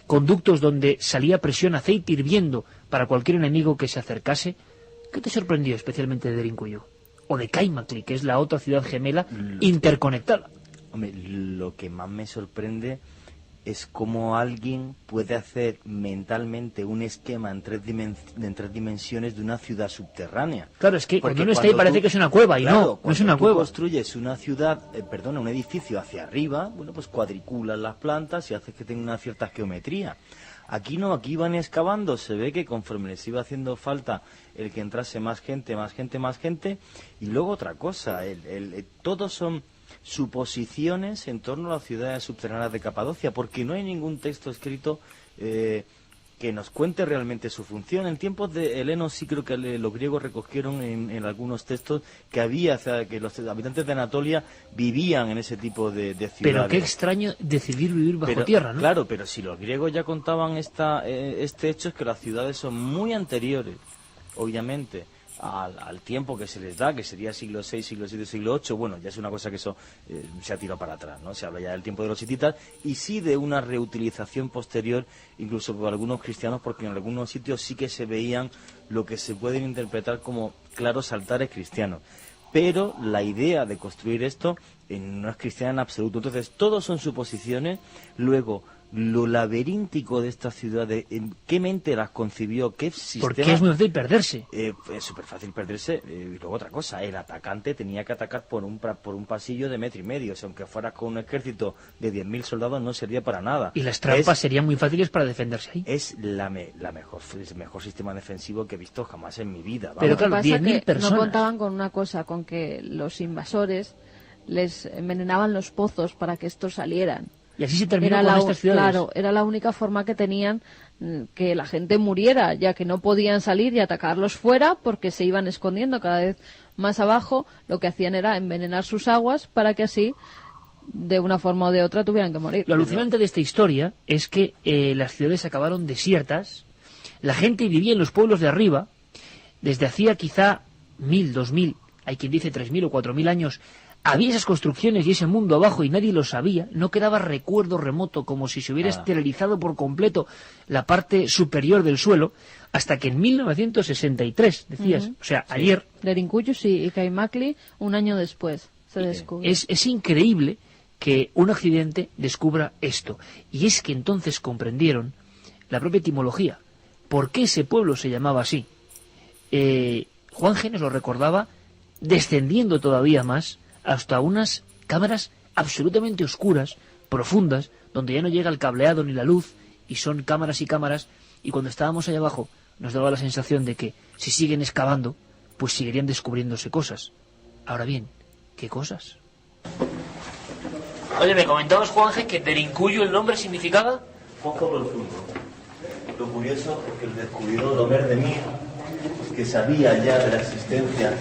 conductos donde salía presión, aceite hirviendo para cualquier enemigo que se acercase. ¿Qué te sorprendió especialmente de Derinkuyu? O de Kaymakli, que es la otra ciudad gemela interconectada. Hombre, lo que más me sorprende es cómo alguien puede hacer mentalmente un esquema en tres dimensiones de una ciudad subterránea. Claro, es que porque cuando uno está ahí parece que es una cueva, y no es una cueva. Construyes una ciudad, un edificio hacia arriba, bueno, pues cuadriculas las plantas y haces que tenga una cierta geometría. Aquí no, aquí van excavando, se ve que conforme les iba haciendo falta el que entrase más gente, y luego otra cosa, todos son suposiciones en torno a las ciudades subterráneas de Capadocia, porque no hay ningún texto escrito que nos cuente realmente su función. En tiempos de Heleno sí creo que los griegos recogieron en algunos textos que había, o sea, que los habitantes de Anatolia vivían en ese tipo de ciudades. Pero qué extraño decidir vivir bajo tierra, ¿no? Claro, pero si los griegos ya contaban este hecho, es que las ciudades son muy anteriores, obviamente, al tiempo que se les da, que sería siglo VI, siglo VII, siglo VIII. Bueno, ya es una cosa que eso se ha tirado para atrás, ¿no? Se habla ya del tiempo de los hititas y sí de una reutilización posterior, incluso por algunos cristianos, porque en algunos sitios sí que se veían lo que se pueden interpretar como claros altares cristianos. Pero la idea de construir esto no es cristiana en absoluto. Entonces, todos son suposiciones. Luego, lo laberíntico de esta ciudad, en qué mente las concibió, qué sistema... Porque es muy fácil perderse. Es súper fácil perderse. Y luego otra cosa, el atacante tenía que atacar por un pasillo de 1,5 metros. O sea, aunque fueras con un ejército de 10.000 soldados, no servía para nada. Y las trampas serían muy fáciles para defenderse ahí. Es el mejor sistema defensivo que he visto jamás en mi vida. Vamos. Pero claro, 10.000 personas. No contaban con una cosa, con que los invasores les envenenaban los pozos para que estos salieran. Y así se terminó con estas ciudades. Claro, era la única forma que tenían que la gente muriera, ya que no podían salir y atacarlos fuera porque se iban escondiendo cada vez más abajo. Lo que hacían era envenenar sus aguas para que así, de una forma o de otra, tuvieran que morir. Lo alucinante de esta historia es que las ciudades acabaron desiertas, la gente vivía en los pueblos de arriba, desde hacía quizá 1.000, 2.000, hay quien dice 3.000 o 4.000 años, había esas construcciones y ese mundo abajo y nadie lo sabía, no quedaba recuerdo remoto, como si se hubiera esterilizado por completo la parte superior del suelo, hasta que en 1963, decías, o sea, sí. Ayer... Derinkuyu sí, y Kaimakli un año después se descubre. Es increíble que un accidente descubra esto, y es que entonces comprendieron la propia etimología, por qué ese pueblo se llamaba así. Juan G. nos lo recordaba descendiendo todavía más hasta unas cámaras absolutamente oscuras, profundas, donde ya no llega el cableado ni la luz, y son cámaras y cámaras, y cuando estábamos allá abajo nos daba la sensación de que si siguen excavando, pues seguirían descubriéndose cosas. Ahora bien, ¿qué cosas? Oye, me comentabas, Juanje, que Derinkuyu el nombre significaba... Poco profundo. Lo curioso es que el descubridor Omer de Mir, que sabía ya de la existencia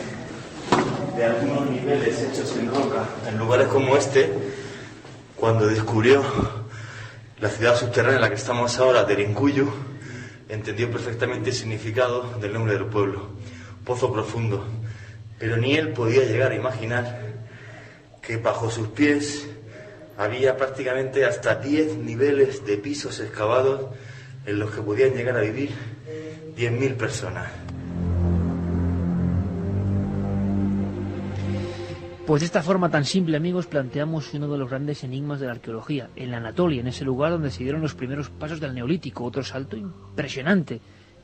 de algunos niveles hechos en roca en lugares como este, cuando descubrió la ciudad subterránea en la que estamos ahora, Derinkuyu, entendió perfectamente el significado del nombre del pueblo, pozo profundo. Pero ni él podía llegar a imaginar que bajo sus pies había prácticamente hasta 10 niveles de pisos excavados en los que podían llegar a vivir 10.000 personas. Pues de esta forma tan simple, amigos, planteamos uno de los grandes enigmas de la arqueología. En la Anatolia, en ese lugar donde se dieron los primeros pasos del Neolítico, otro salto impresionante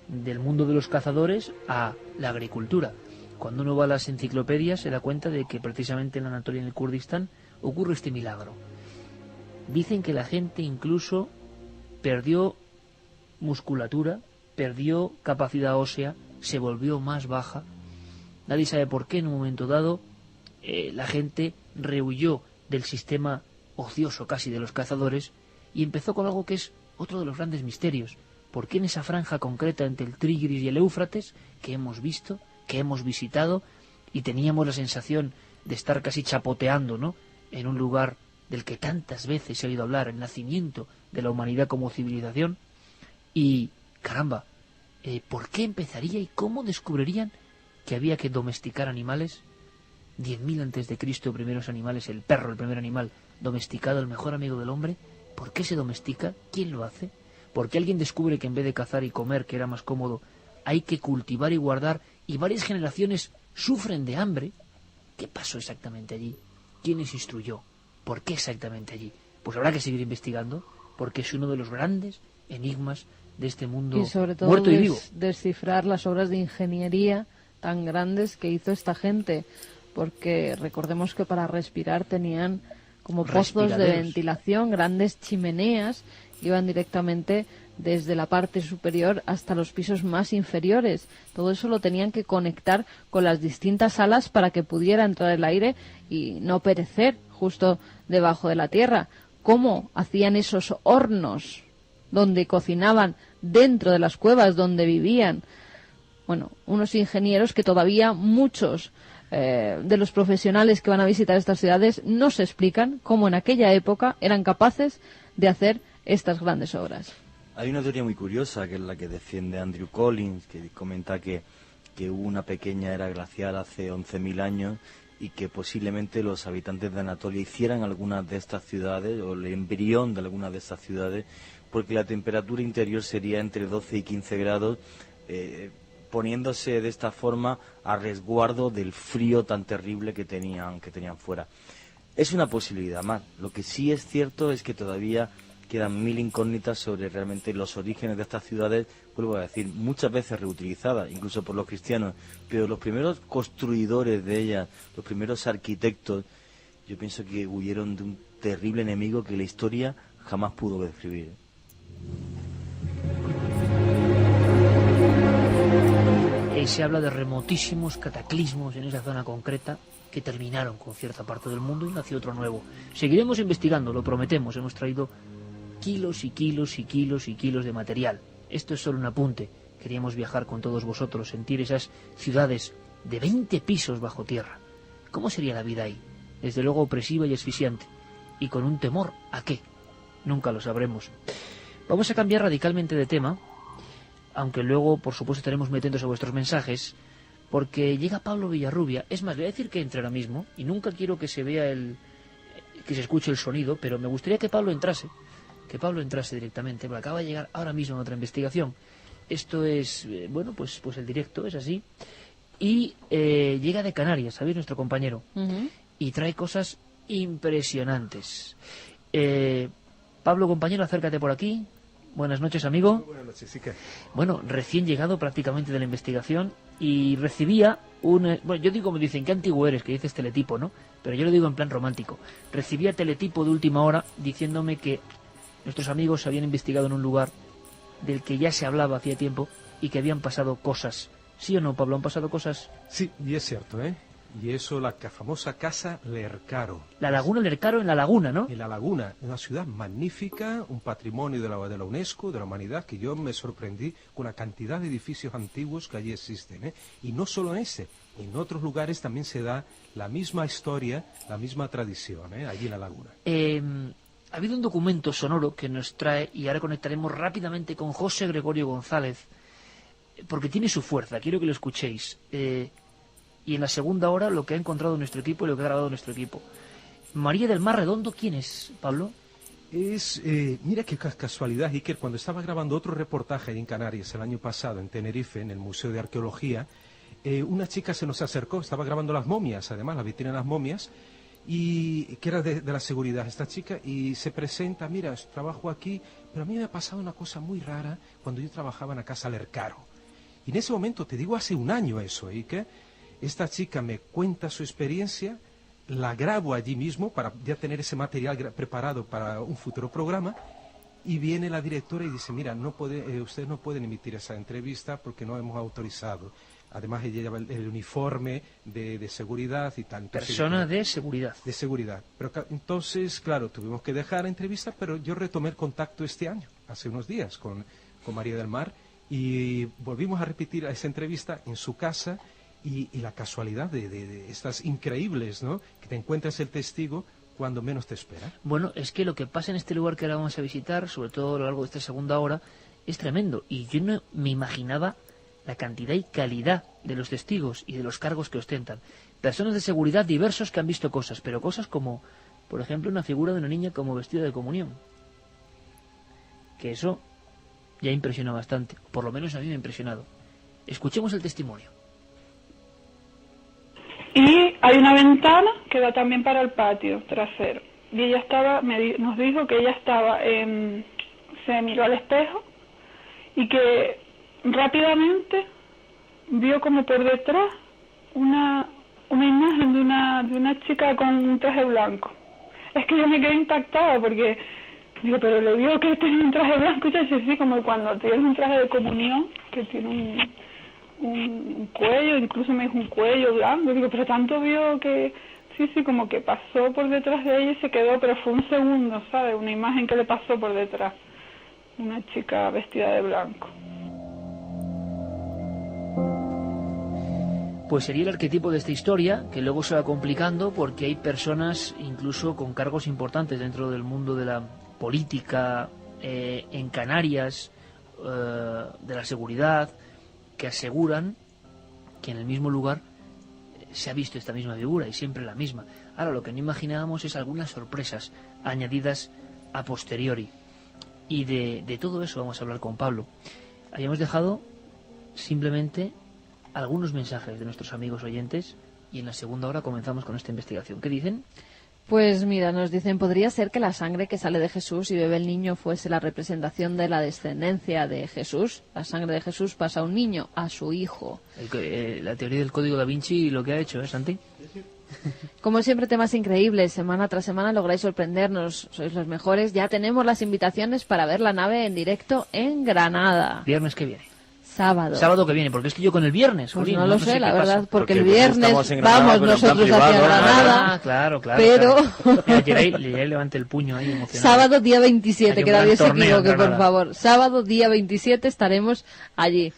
del mundo de los cazadores a la agricultura. Cuando uno va a las enciclopedias se da cuenta de que precisamente en la Anatolia, en el Kurdistán, ocurre este milagro. Dicen que la gente incluso perdió musculatura, perdió capacidad ósea, se volvió más baja. Nadie sabe por qué en un momento dado la gente rehuyó del sistema ocioso casi de los cazadores y empezó con algo que es otro de los grandes misterios. ¿Por qué en esa franja concreta entre el Tigris y el Éufrates, que hemos visto, que hemos visitado, y teníamos la sensación de estar casi chapoteando, ¿no?, en un lugar del que tantas veces se ha oído hablar, el nacimiento de la humanidad como civilización? Y, caramba, ¿por qué empezaría y cómo descubrirían que había que domesticar animales? 10.000 antes de Cristo, primeros animales, el perro, el primer animal domesticado, el mejor amigo del hombre. ¿Por qué se domestica? ¿Quién lo hace? ¿Por qué alguien descubre que en vez de cazar y comer, que era más cómodo, hay que cultivar y guardar, y varias generaciones sufren de hambre? ¿Qué pasó exactamente allí? ¿Quién les instruyó? ¿Por qué exactamente allí? Pues habrá que seguir investigando, porque es uno de los grandes enigmas de este mundo y sobre todo muerto y vivo. Descifrar las obras de ingeniería tan grandes que hizo esta gente, porque recordemos que para respirar tenían como pozos de ventilación, grandes chimeneas, iban directamente desde la parte superior hasta los pisos más inferiores. Todo eso lo tenían que conectar con las distintas salas para que pudiera entrar el aire y no perecer justo debajo de la tierra. ¿Cómo hacían esos hornos donde cocinaban dentro de las cuevas donde vivían. Bueno, unos ingenieros que todavía muchos de los profesionales que van a visitar estas ciudades no se explican cómo en aquella época eran capaces de hacer estas grandes obras. Hay una teoría muy curiosa, que es la que defiende Andrew Collins, que comenta que hubo una pequeña era glacial hace 11.000 años y que posiblemente los habitantes de Anatolia hicieran algunas de estas ciudades, o el embrión de algunas de estas ciudades, porque la temperatura interior sería entre 12 y 15 grados, poniéndose de esta forma a resguardo del frío tan terrible que tenían fuera. Es una posibilidad más. Lo que sí es cierto es que todavía quedan 1000 incógnitas sobre realmente los orígenes de estas ciudades, vuelvo a decir, muchas veces reutilizadas, incluso por los cristianos, pero los primeros construidores de ellas, los primeros arquitectos, yo pienso que huyeron de un terrible enemigo que la historia jamás pudo describir. Y se habla de remotísimos cataclismos en esa zona concreta que terminaron con cierta parte del mundo y nació otro nuevo. Seguiremos investigando, lo prometemos. Hemos traído kilos y kilos y kilos y kilos de material. Esto es solo un apunte. Queríamos viajar con todos vosotros, sentir esas ciudades de 20 pisos bajo tierra. ¿Cómo sería la vida ahí? Desde luego opresiva y asfixiante. Y con un temor, ¿a qué? Nunca lo sabremos. Vamos a cambiar radicalmente de tema, aunque luego, por supuesto, estaremos muy atentos a vuestros mensajes, porque llega Pablo Villarrubia. Es más, le voy a decir que entre ahora mismo, y nunca quiero que se vea que se escuche el sonido, pero me gustaría que Pablo entrase directamente, porque acaba de llegar ahora mismo en otra investigación. Esto es, bueno, pues el directo, es así, y llega de Canarias, ¿sabéis? Nuestro compañero, y trae cosas impresionantes. Pablo, compañero, acércate por aquí. Buenas noches, amigo. Muy buenas noches, sí que... Bueno, recién llegado prácticamente de la investigación y recibía bueno, yo digo, me dicen, qué antiguo eres, que dices teletipo, ¿no? Pero yo lo digo en plan romántico. Recibía teletipo de última hora diciéndome que nuestros amigos habían investigado en un lugar del que ya se hablaba hacía tiempo y que habían pasado cosas. ¿Sí o no, Pablo? ¿Han pasado cosas? Sí, y es cierto, ¿eh? Y eso, la famosa Casa Lercaro. La Laguna Lercaro en La Laguna, ¿no? En La Laguna, una ciudad magnífica, un patrimonio de la UNESCO, de la humanidad, que yo me sorprendí con la cantidad de edificios antiguos que allí existen, ¿eh? Y no solo en ese, en otros lugares también se da la misma historia, la misma tradición, ¿eh? Allí en La Laguna. Ha habido un documento sonoro que nos trae, y ahora conectaremos rápidamente con José Gregorio González, porque tiene su fuerza, quiero que lo escuchéis. Y en la segunda hora lo que ha encontrado nuestro equipo y lo que ha grabado nuestro equipo. María del Mar Redondo, ¿quién es, Pablo? Mira qué casualidad, Iker, cuando estaba grabando otro reportaje en Canarias el año pasado, en Tenerife, en el Museo de Arqueología, una chica se nos acercó, estaba grabando las momias, además, la vitrina de las momias, y que era de la seguridad esta chica, y se presenta, mira, trabajo aquí, pero a mí me ha pasado una cosa muy rara cuando yo trabajaba en la Casa Lercaro. Y en ese momento, te digo, hace un año eso, Iker, esta chica me cuenta su experiencia, la grabo allí mismo para ya tener ese material preparado para un futuro programa, y viene la directora y dice, mira, ustedes no pueden emitir esa entrevista porque no hemos autorizado. Además ella lleva el uniforme de seguridad y tal. Persona de seguridad. De seguridad. Pero entonces, claro, tuvimos que dejar la entrevista, pero yo retomé el contacto este año, hace unos días, con María del Mar, y volvimos a repetir esa entrevista en su casa. Y la casualidad de estas increíbles, ¿no? Que te encuentras el testigo cuando menos te espera. Bueno, es que lo que pasa en este lugar que ahora vamos a visitar, sobre todo a lo largo de esta segunda hora, es tremendo. Y yo no me imaginaba la cantidad y calidad de los testigos y de los cargos que ostentan. Personas de seguridad diversos que han visto cosas, pero cosas como, por ejemplo, una figura de una niña como vestida de comunión. Que eso ya impresiona bastante. Por lo menos a mí me ha impresionado. Escuchemos el testimonio. Y hay una ventana que da también para el patio trasero. Y ella nos dijo que ella se miró al espejo y que rápidamente vio como por detrás una imagen de una chica con un traje blanco. Es que yo me quedé impactada porque digo, pero le vio que tenía un traje blanco, y así como cuando tienes un traje de comunión que tiene un cuello, incluso me dijo un cuello blanco, digo, pero tanto vio que sí, como que pasó por detrás de ella y se quedó, pero fue un segundo, ¿sabes? Una imagen que le pasó por detrás. una chica vestida de blanco. Pues sería el arquetipo de esta historia, que luego se va complicando porque hay personas incluso con cargos importantes dentro del mundo de la política, en Canarias, de la seguridad, que aseguran que en el mismo lugar se ha visto esta misma figura y siempre la misma. Ahora, lo que no imaginábamos es algunas sorpresas añadidas a posteriori. Y de todo eso vamos a hablar con Pablo. Habíamos dejado simplemente algunos mensajes de nuestros amigos oyentes y en la segunda hora comenzamos con esta investigación. ¿Qué dicen? Pues mira, nos dicen, podría ser que la sangre que sale de Jesús y bebe el niño fuese la representación de la descendencia de Jesús. La sangre de Jesús pasa a un niño, a su hijo. La teoría del código da Vinci y lo que ha hecho, ¿eh, Santi? Como siempre, temas increíbles. Semana tras semana lográis sorprendernos. Sois los mejores. Ya tenemos las invitaciones para ver la nave en directo en Granada. Viernes que viene. Sábado que viene, porque es que yo con el viernes, pues jolín, no lo sé, la verdad, pasa. porque el viernes Granada, vamos nosotros hacia Granada. Claro. Pero le levante el puño ahí emocionado. Sábado día 27, que nadie se equivoque, por Granada. favor. Sábado día 27 estaremos allí.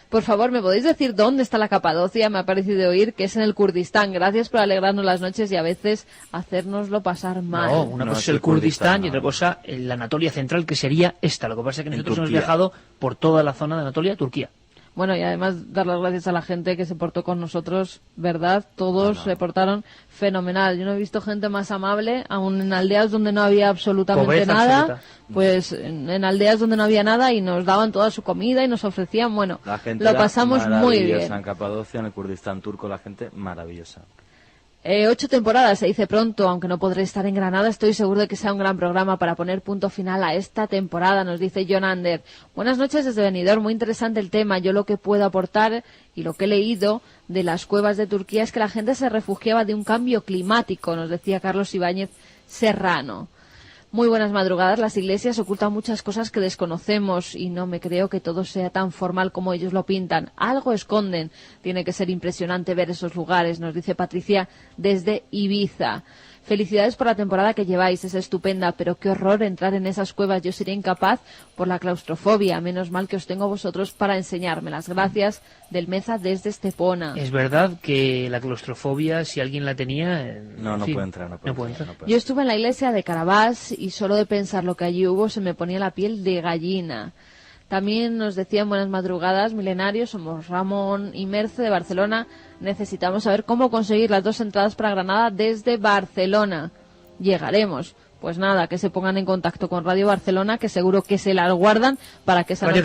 Por favor, ¿me podéis decir dónde está la Capadocia? Me ha parecido oír que es en el Kurdistán. Gracias por alegrarnos las noches y a veces hacérnoslo pasar mal. No, una cosa es el Kurdistán y otra cosa la Anatolia Central, que sería esta. Lo que pasa es que nosotros hemos viajado por toda la zona de Anatolia, Turquía. Bueno, y además dar las gracias a la gente que se portó con nosotros, ¿verdad? Todos se portaron fenomenal. Yo no he visto gente más amable, aún en aldeas donde no había absolutamente Pobreza nada. absoluta. Pues en aldeas donde no había nada y nos daban toda su comida y nos ofrecían, bueno, La gente lo pasamos muy bien. En Capadocia, en el Kurdistán turco, la gente maravillosa. 8 temporadas, se dice pronto, aunque no podré estar en Granada, estoy seguro de que sea un gran programa para poner punto final a esta temporada, nos dice John Ander. Buenas noches desde Benidorm, muy interesante el tema. Yo lo que puedo aportar y lo que he leído de las cuevas de Turquía es que la gente se refugiaba de un cambio climático, nos decía Carlos Ibáñez Serrano. Muy buenas madrugadas. Las iglesias ocultan muchas cosas que desconocemos y no me creo que todo sea tan formal como ellos lo pintan. Algo esconden. Tiene que ser impresionante ver esos lugares, nos dice Patricia desde Ibiza. Felicidades por la temporada que lleváis, es estupenda, pero qué horror entrar en esas cuevas. Yo sería incapaz por la claustrofobia. Menos mal que os tengo a vosotros para enseñármelas. Gracias, del Meza desde Estepona. Es verdad que la claustrofobia, si alguien la tenía... No puede entrar. Yo estuve en la iglesia de Carabás y solo de pensar lo que allí hubo se me ponía la piel de gallina. También nos decían buenas madrugadas, milenarios, somos Ramón y Merce de Barcelona. Necesitamos saber cómo conseguir las 2 entradas para Granada desde Barcelona. Llegaremos. Pues nada, que se pongan en contacto con Radio Barcelona, que seguro que se las guardan para que esa noche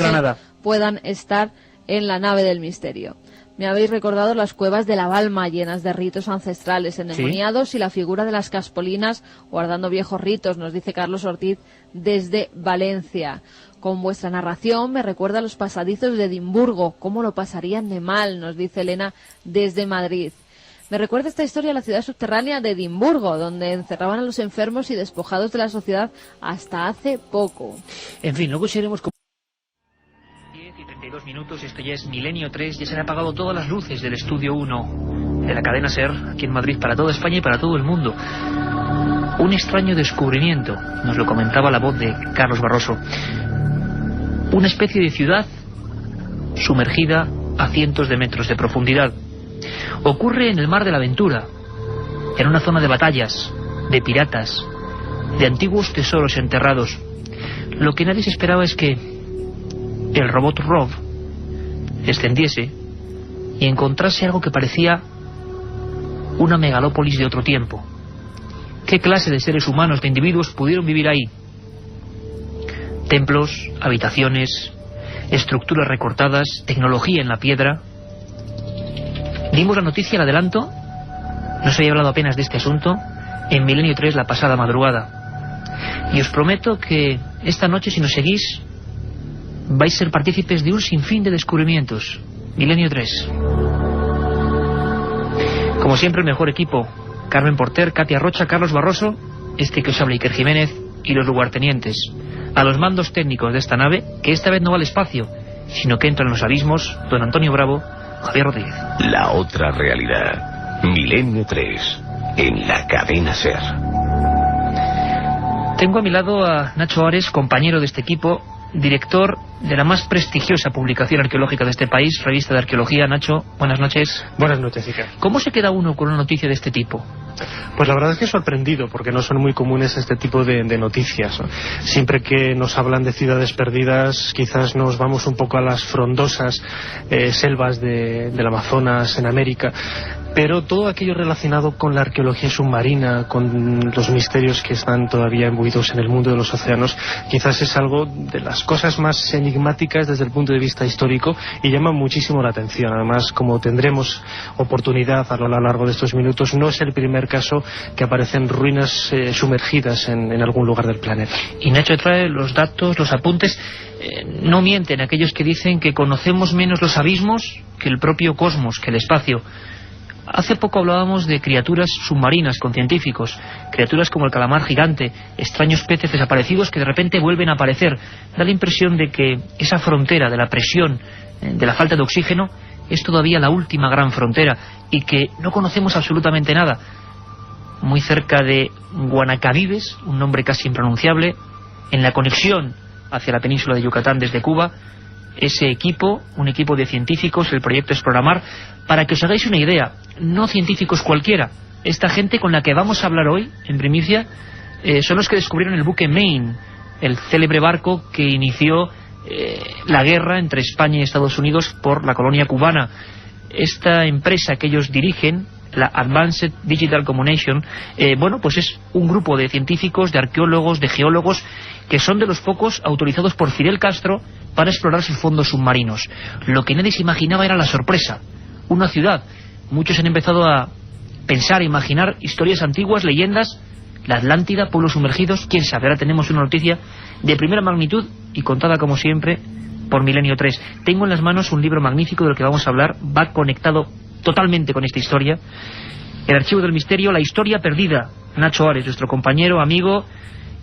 puedan estar en la nave del misterio. Me habéis recordado las cuevas de la Balma, llenas de ritos ancestrales, endemoniados, y la figura de las Caspolinas guardando viejos ritos, nos dice Carlos Ortiz desde Valencia. Con vuestra narración me recuerda a los pasadizos de Edimburgo. ¿Cómo lo pasarían de mal?, nos dice Elena desde Madrid. Me recuerda esta historia a la ciudad subterránea de Edimburgo, donde encerraban a los enfermos y despojados de la sociedad hasta hace poco. En fin, luego seguiremos con 10 y 32 minutos. Esto ya es Milenio 3. Ya se han apagado todas las luces del Estudio 1 de la cadena SER, aquí en Madrid, para toda España y para todo el mundo. Un extraño descubrimiento, nos lo comentaba la voz de Carlos Barroso. Una especie de ciudad sumergida a cientos de metros de profundidad. Ocurre en el Mar de la Aventura, en una zona de batallas, de piratas, de antiguos tesoros enterrados. Lo que nadie se esperaba es que el robot Rob descendiese y encontrase algo que parecía una megalópolis de otro tiempo. ¿Qué clase de seres humanos, de individuos pudieron vivir ahí? Templos, habitaciones, estructuras recortadas, tecnología en la piedra. Dimos la noticia al adelanto, no se había hablado apenas de este asunto, en Milenio 3 la pasada madrugada. Y os prometo que esta noche, si nos seguís, vais a ser partícipes de un sinfín de descubrimientos. Milenio 3. Como siempre, el mejor equipo: Carmen Porter, Katia Rocha, Carlos Barroso, este que os habla Iker Jiménez y los lugartenientes. A los mandos técnicos de esta nave, que esta vez no va al espacio, sino que entra en los abismos, don Antonio Bravo, Javier Rodríguez. La otra realidad. Milenio 3, en la cadena SER. Tengo a mi lado a Nacho Ares, compañero de este equipo, director de la más prestigiosa publicación arqueológica de este país, Revista de Arqueología. Nacho, buenas noches. Buenas noches, Iker. ¿Cómo se queda uno con una noticia de este tipo? Pues la verdad es que sorprendido, porque no son muy comunes este tipo de noticias, ¿no? Siempre que nos hablan de ciudades perdidas, quizás nos vamos un poco a las frondosas selvas del Amazonas en América, pero todo aquello relacionado con la arqueología submarina, con los misterios que están todavía imbuidos en el mundo de los océanos, quizás es algo de las cosas más enigmáticas desde el punto de vista histórico y llama muchísimo la atención. Además, como tendremos oportunidad a lo largo de estos minutos, no es el primer caso que aparecen ruinas sumergidas en algún lugar del planeta. Y Nacho trae los datos, los apuntes. No mienten aquellos que dicen que conocemos menos los abismos que el propio cosmos, que el espacio. Hace poco hablábamos de criaturas submarinas con científicos, criaturas como el calamar gigante, extraños peces desaparecidos que de repente vuelven a aparecer. Da la impresión de que esa frontera de la presión, de la falta de oxígeno, es todavía la última gran frontera y que no conocemos absolutamente nada. Muy cerca de Guanacavives, un nombre casi impronunciable, en la conexión hacia la península de Yucatán desde Cuba, ese equipo, un equipo de científicos, el proyecto Exploramar, para que os hagáis una idea, no científicos cualquiera, esta gente con la que vamos a hablar hoy, en primicia, son los que descubrieron el buque Maine, el célebre barco que inició la guerra entre España y Estados Unidos por la colonia cubana. Esta empresa que ellos dirigen, la Advanced Digital Communication, bueno, pues es un grupo de científicos, de arqueólogos, de geólogos, que son de los pocos autorizados por Fidel Castro para explorar sus fondos submarinos. Lo que nadie se imaginaba era la sorpresa. Una ciudad. Muchos han empezado a pensar, a imaginar historias antiguas, leyendas. La Atlántida, pueblos sumergidos, quién sabe. Ahora tenemos una noticia de primera magnitud y contada como siempre por Milenio 3. Tengo en las manos un libro magnífico del que vamos a hablar. Va conectado totalmente con esta historia. El archivo del misterio, la historia perdida. Nacho Ares, nuestro compañero, amigo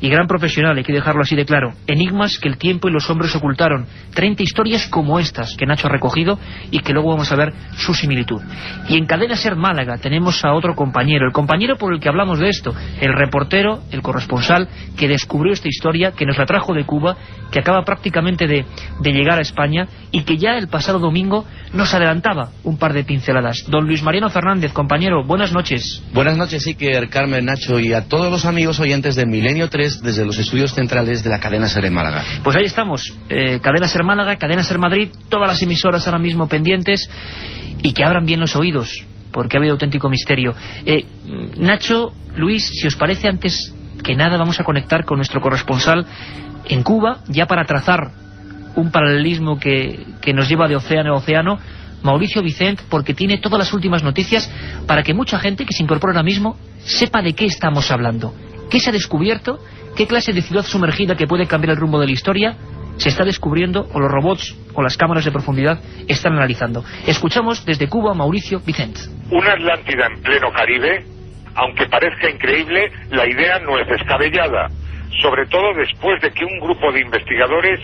y gran profesional, hay que dejarlo así de claro. Enigmas que el tiempo y los hombres ocultaron. 30 historias como estas que Nacho ha recogido y que luego vamos a ver su similitud. Y en Cadena Ser Málaga tenemos a otro compañero, el compañero por el que hablamos de esto, el reportero, el corresponsal que descubrió esta historia, que nos la trajo de Cuba, que acaba prácticamente de llegar a España y que ya el pasado domingo nos adelantaba un par de pinceladas. Don Luis Mariano Fernández, compañero, buenas noches. Buenas noches, Iker, Carmen, Nacho y a todos los amigos oyentes de Milenio 3 desde los estudios centrales de la Cadena Ser en Málaga. Pues ahí estamos, Cadena Ser Málaga, Cadena Ser Madrid, todas las emisoras ahora mismo pendientes y que abran bien los oídos, porque ha habido auténtico misterio. Nacho, Luis, si os parece, antes que nada vamos a conectar con nuestro corresponsal en Cuba, ya para trazar un paralelismo que nos lleva de océano a océano, Mauricio Vicent, porque tiene todas las últimas noticias para que mucha gente que se incorpora ahora mismo sepa de qué estamos hablando. ¿Qué se ha descubierto? ¿Qué clase de ciudad sumergida que puede cambiar el rumbo de la historia se está descubriendo o los robots o las cámaras de profundidad están analizando? Escuchamos desde Cuba a Mauricio Vicent. Una Atlántida en pleno Caribe, aunque parezca increíble, la idea no es descabellada, sobre todo después de que un grupo de investigadores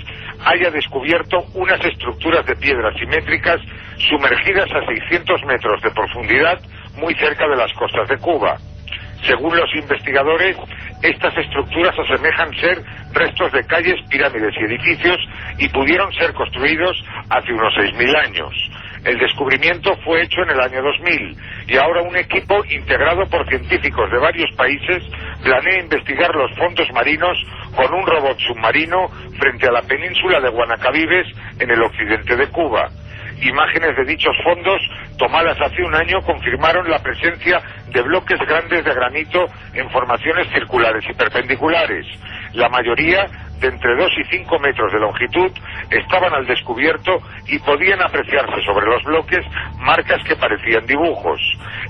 haya descubierto unas estructuras de piedras simétricas sumergidas a 600 metros de profundidad muy cerca de las costas de Cuba. Según los investigadores, estas estructuras asemejan ser restos de calles, pirámides y edificios y pudieron ser construidos hace unos 6.000 años. El descubrimiento fue hecho en el año 2000 y ahora un equipo integrado por científicos de varios países planea investigar los fondos marinos con un robot submarino frente a la península de Guanacavives en el occidente de Cuba. Imágenes de dichos fondos tomadas hace un año confirmaron la presencia de bloques grandes de granito en formaciones circulares y perpendiculares. La mayoría, de entre 2 y 5 metros de longitud, estaban al descubierto y podían apreciarse sobre los bloques marcas que parecían dibujos.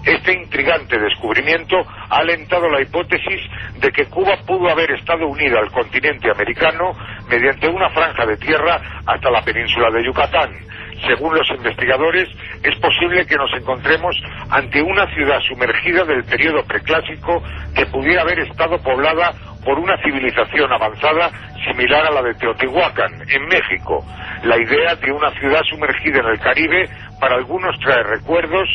Este intrigante descubrimiento ha alentado la hipótesis de que Cuba pudo haber estado unida al continente americano mediante una franja de tierra hasta la península de Yucatán. Según los investigadores, es posible que nos encontremos ante una ciudad sumergida del periodo preclásico que pudiera haber estado poblada por una civilización avanzada similar a la de Teotihuacán, en México. La idea de una ciudad sumergida en el Caribe para algunos trae recuerdos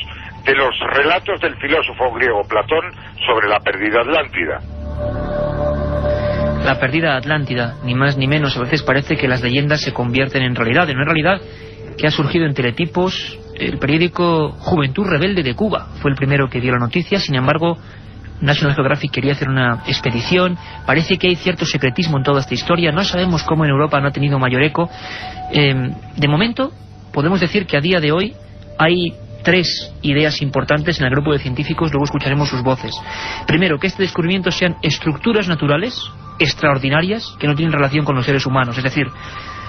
de los relatos del filósofo griego Platón sobre la perdida Atlántida. la perdida Atlántida, ni más ni menos. A veces parece que las leyendas se convierten en realidad, en una realidad que ha surgido en teletipos. El periódico Juventud Rebelde de Cuba fue el primero que dio la noticia. Sin embargo, National Geographic quería hacer una expedición. Parece que hay cierto secretismo en toda esta historia. No sabemos cómo en Europa no ha tenido mayor eco. De momento, podemos decir que a día de hoy hay 3 ideas importantes en el grupo de científicos. Luego escucharemos sus voces. Primero, que este descubrimiento sean estructuras naturales extraordinarias que no tienen relación con los seres humanos. Es decir,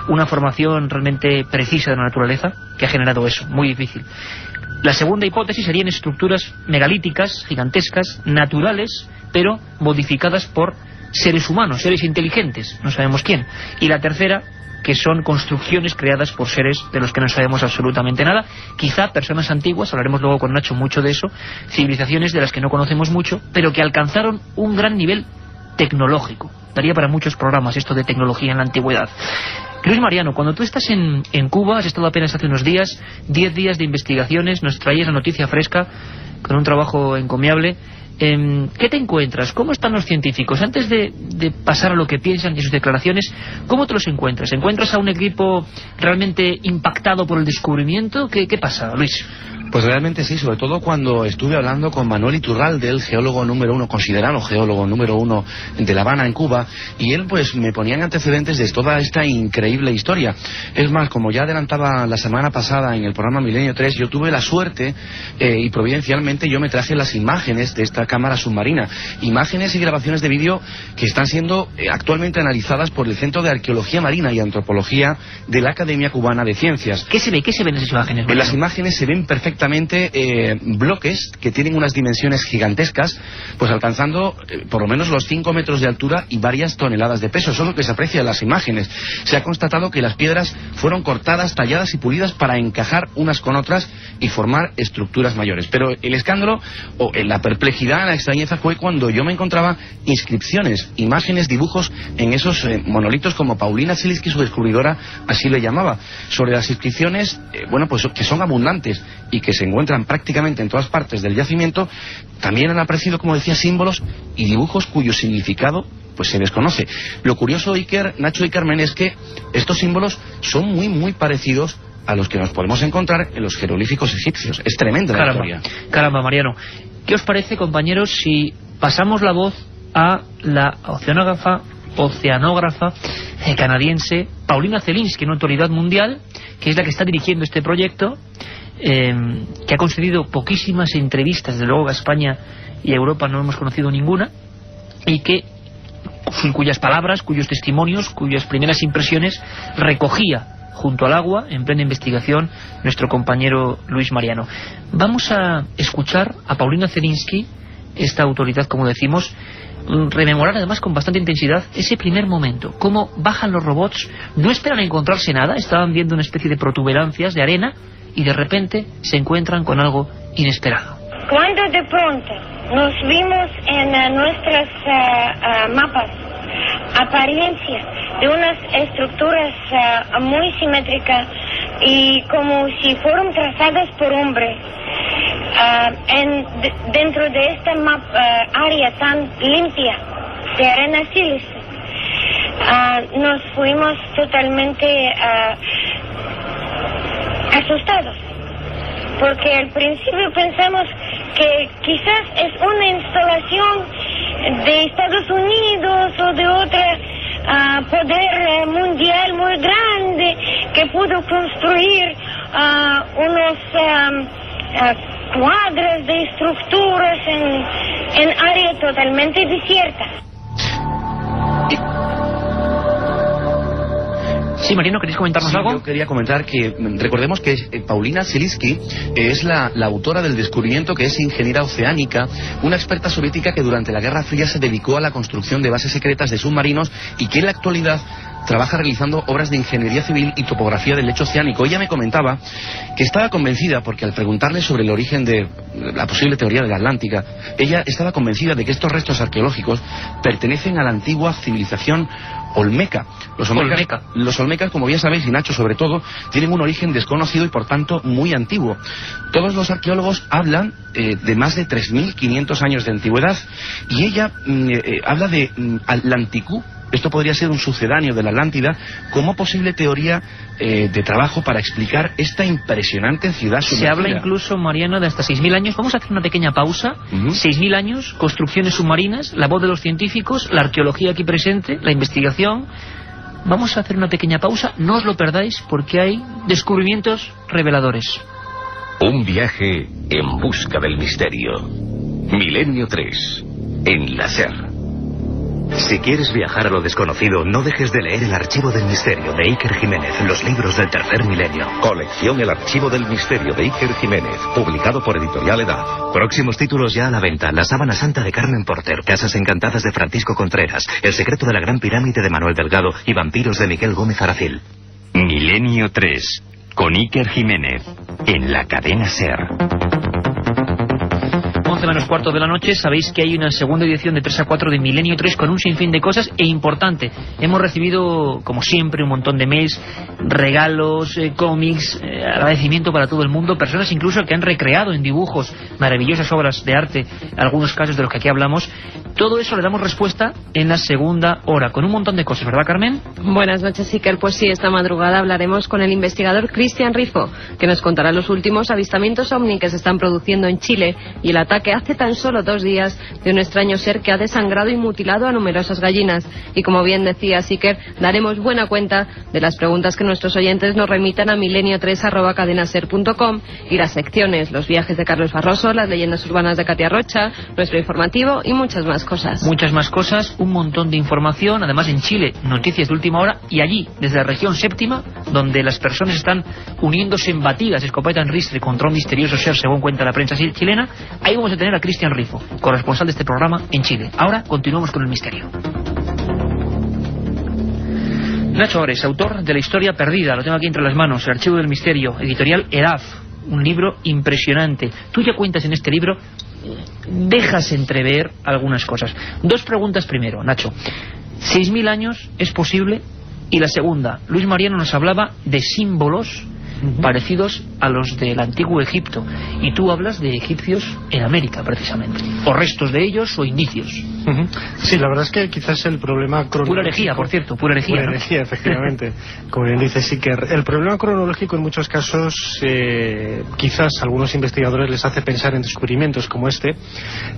una formación realmente precisa de la naturaleza que ha generado eso, muy difícil. La segunda hipótesis serían estructuras megalíticas, gigantescas, naturales, pero modificadas por seres humanos, seres inteligentes, no sabemos quién. Y la tercera, que son construcciones creadas por seres de los que no sabemos absolutamente nada, quizá personas antiguas, hablaremos luego con Nacho mucho de eso, civilizaciones de las que no conocemos mucho, pero que alcanzaron un gran nivel tecnológico. Daría para muchos programas esto de tecnología en la antigüedad. Luis Mariano, cuando tú estás en Cuba, has estado apenas hace unos días, 10 días de investigaciones, nos traías la noticia fresca, con un trabajo encomiable. ¿Qué te encuentras? ¿Cómo están los científicos? Antes de pasar a lo que piensan y sus declaraciones, ¿cómo te los encuentras? ¿Encuentras a un equipo realmente impactado por el descubrimiento? ¿Qué pasa, Luis? Pues realmente sí, sobre todo cuando estuve hablando con Manuel Iturralde, el geólogo número 1, considerado geólogo número 1 de La Habana, en Cuba, y él pues me ponía en antecedentes de toda esta increíble historia. Es más, como ya adelantaba la semana pasada en el programa Milenio 3, yo tuve la suerte y providencialmente yo me traje las imágenes de esta cámara submarina, imágenes y grabaciones de vídeo que están siendo actualmente analizadas por el Centro de Arqueología Marina y Antropología de la Academia Cubana de Ciencias. ¿Qué se ve? ¿Qué se ven en esas imágenes? En las imágenes se ven perfectamente bloques que tienen unas dimensiones gigantescas, pues alcanzando por lo menos los 5 metros de altura y varias toneladas de peso. Eso es lo que se aprecia en las imágenes. Se ha constatado que las piedras fueron cortadas, talladas y pulidas para encajar unas con otras y formar estructuras mayores. Pero el escándalo, o la perplejidad, la extrañeza, fue cuando yo me encontraba inscripciones, imágenes, dibujos en esos monolitos, como Paulina Zelinsky, su descubridora, así le llamaba. Sobre las inscripciones, bueno, pues que son abundantes y que se encuentran prácticamente en todas partes del yacimiento, también han aparecido, como decía, símbolos y dibujos cuyo significado pues se desconoce. Lo curioso, Iker, Nacho y Carmen, es que estos símbolos son muy, muy parecidos a los que nos podemos encontrar en los jeroglíficos egipcios. Es tremenda la historia. Caramba, Mariano. ¿Qué os parece, compañeros, si pasamos la voz a la oceanógrafa canadiense Paulina Zelinsky, una autoridad mundial, que es la que está dirigiendo este proyecto, que ha concedido poquísimas entrevistas, desde luego a España y a Europa no hemos conocido ninguna, y cuyas palabras, cuyos testimonios, cuyas primeras impresiones recogía junto al agua, en plena investigación, nuestro compañero Luis Mariano. Vamos a escuchar a Paulina Zelinsky, esta autoridad, como decimos, rememorar además con bastante intensidad ese primer momento, cómo bajan los robots, no esperan encontrarse nada, estaban viendo una especie de protuberancias de arena y de repente se encuentran con algo inesperado. Cuando de pronto nos vimos en nuestros mapas apariencia de unas estructuras muy simétricas y como si fueran trazadas por hombre, dentro de esta área tan limpia de arena sílice, nos fuimos totalmente asustados, porque al principio pensamos que quizás es una instalación de Estados Unidos o de otro poder mundial muy grande que pudo construir unos cuadros de estructuras en área totalmente desierta. Sí, Marino, ¿queréis comentarnos algo? Yo quería comentar que recordemos que Paulina Zelinsky es la autora del descubrimiento, que es ingeniera oceánica, una experta soviética que durante la Guerra Fría se dedicó a la construcción de bases secretas de submarinos y que en la actualidad trabaja realizando obras de ingeniería civil y topografía del lecho oceánico. Ella me comentaba que estaba convencida, porque al preguntarle sobre el origen de la posible teoría de la Atlántica, ella estaba convencida de que estos restos arqueológicos pertenecen a la antigua civilización olmeca. Los olmecas, como bien sabéis, y Nacho sobre todo, tienen un origen desconocido y por tanto muy antiguo. Todos los arqueólogos hablan de más de 3.500 años de antigüedad, y ella habla de Atlanticú, esto podría ser un sucedáneo de la Atlántida, como posible teoría de trabajo para explicar esta impresionante ciudad sumergida. Se habla incluso, Mariano, de hasta 6.000 años. Vamos a hacer una pequeña pausa. 6.000 años, construcciones submarinas, la voz de los científicos, la arqueología aquí presente, la investigación. Vamos a hacer una pequeña pausa, no os lo perdáis porque hay descubrimientos reveladores. Un viaje en busca del misterio. Milenio 3, en la SER. Si quieres viajar a lo desconocido, no dejes de leer El Archivo del Misterio de Iker Jiménez, los libros del tercer milenio. Colección El Archivo del Misterio de Iker Jiménez, publicado por Editorial Edad. Próximos títulos ya a la venta: La Sábana Santa de Carmen Porter, Casas Encantadas de Francisco Contreras, El Secreto de la Gran Pirámide de Manuel Delgado y Vampiros de Miguel Gómez Aracil. Milenio 3, con Iker Jiménez, en la cadena SER. 11 menos cuarto de la noche, sabéis que hay una segunda edición de 3 a 4 de Milenio 3 con un sinfín de cosas, e importante, hemos recibido, como siempre, un montón de mails, regalos, cómics, agradecimiento para todo el mundo, personas incluso que han recreado en dibujos maravillosas obras de arte, algunos casos de los que aquí hablamos. Todo eso le damos respuesta en la segunda hora, con un montón de cosas, ¿verdad, Carmen? Buenas noches, Iker. Pues sí, esta madrugada hablaremos con el investigador Cristian Rifo, que nos contará los últimos avistamientos ovni que se están produciendo en Chile y el ataque hace tan solo 2 días de un extraño ser que ha desangrado y mutilado a numerosas gallinas. Y como bien decía Iker, daremos buena cuenta de las preguntas que nuestros oyentes nos remitan a milenio3@cadenaser.com y las secciones, los viajes de Carlos Barroso, las leyendas urbanas de Katia Rocha, nuestro informativo y muchas más cosas. Muchas más cosas, un montón de información, además en Chile, noticias de última hora, y allí, desde la región séptima, donde las personas están uniéndose en batidas, escopeta en ristre contra un misterioso ser, según cuenta la prensa chilena, ahí vamos a tener a Cristian Rifo, corresponsal de este programa en Chile. Ahora continuamos con el misterio. Nacho Ores, autor de La Historia Perdida, lo tengo aquí entre las manos, El Archivo del Misterio, editorial EDAF, un libro impresionante. Tú ya cuentas en este libro, dejas entrever algunas cosas. 2 preguntas primero, Nacho. 6.000 años, ¿es posible? Y la segunda, Luis Mariano nos hablaba de símbolos parecidos a los del antiguo Egipto, y tú hablas de egipcios en América, precisamente, o restos de ellos o indicios. Sí, la verdad es que quizás el problema cronológico... Pura herejía, por cierto, pura herejía, pura ¿no? herejía, efectivamente, como bien dice Iker. El problema cronológico en muchos casos, quizás a algunos investigadores les hace pensar en descubrimientos como este,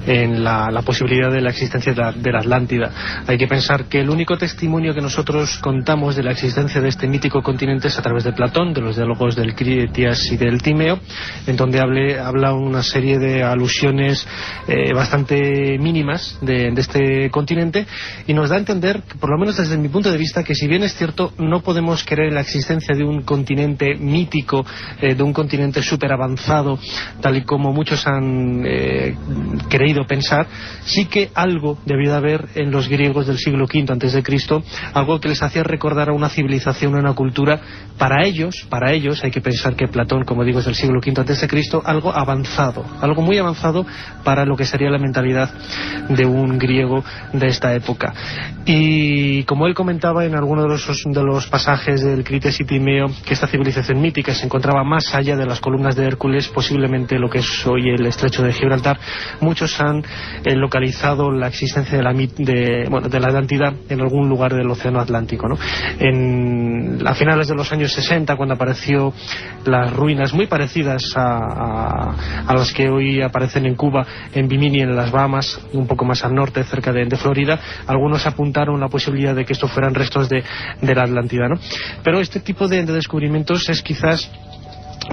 en la posibilidad de la existencia de la Atlántida. Hay que pensar que el único testimonio que nosotros contamos de la existencia de este mítico continente es a través de Platón, de los diálogos del Critias y del Timeo, en donde habla una serie de alusiones bastante mínimas de este continente, y nos da a entender, por lo menos desde mi punto de vista, que si bien es cierto, no podemos creer en la existencia de un continente mítico, de un continente súper avanzado, tal y como muchos han querido pensar, sí que algo debió de haber en los griegos del siglo V a.C., algo que les hacía recordar a una civilización, a una cultura, para ellos hay que pensar que Platón, como digo, es del siglo V a.C., algo avanzado, algo muy avanzado para lo que sería la mentalidad de un griego de esta época. Y como él comentaba en alguno de los pasajes del Critias y Timeo, que esta civilización mítica se encontraba más allá de las columnas de Hércules, posiblemente lo que es hoy el estrecho de Gibraltar. Muchos han localizado la existencia de la Atlántida en algún lugar del océano Atlántico, ¿no? A finales de los años 60, cuando apareció las ruinas muy parecidas a las que hoy aparecen en Cuba, en Bimini, en las Bahamas, un poco más al norte, cerca de Florida, algunos apuntaron la posibilidad de que estos fueran restos de la Atlántida, ¿no? Pero este tipo de descubrimientos es quizás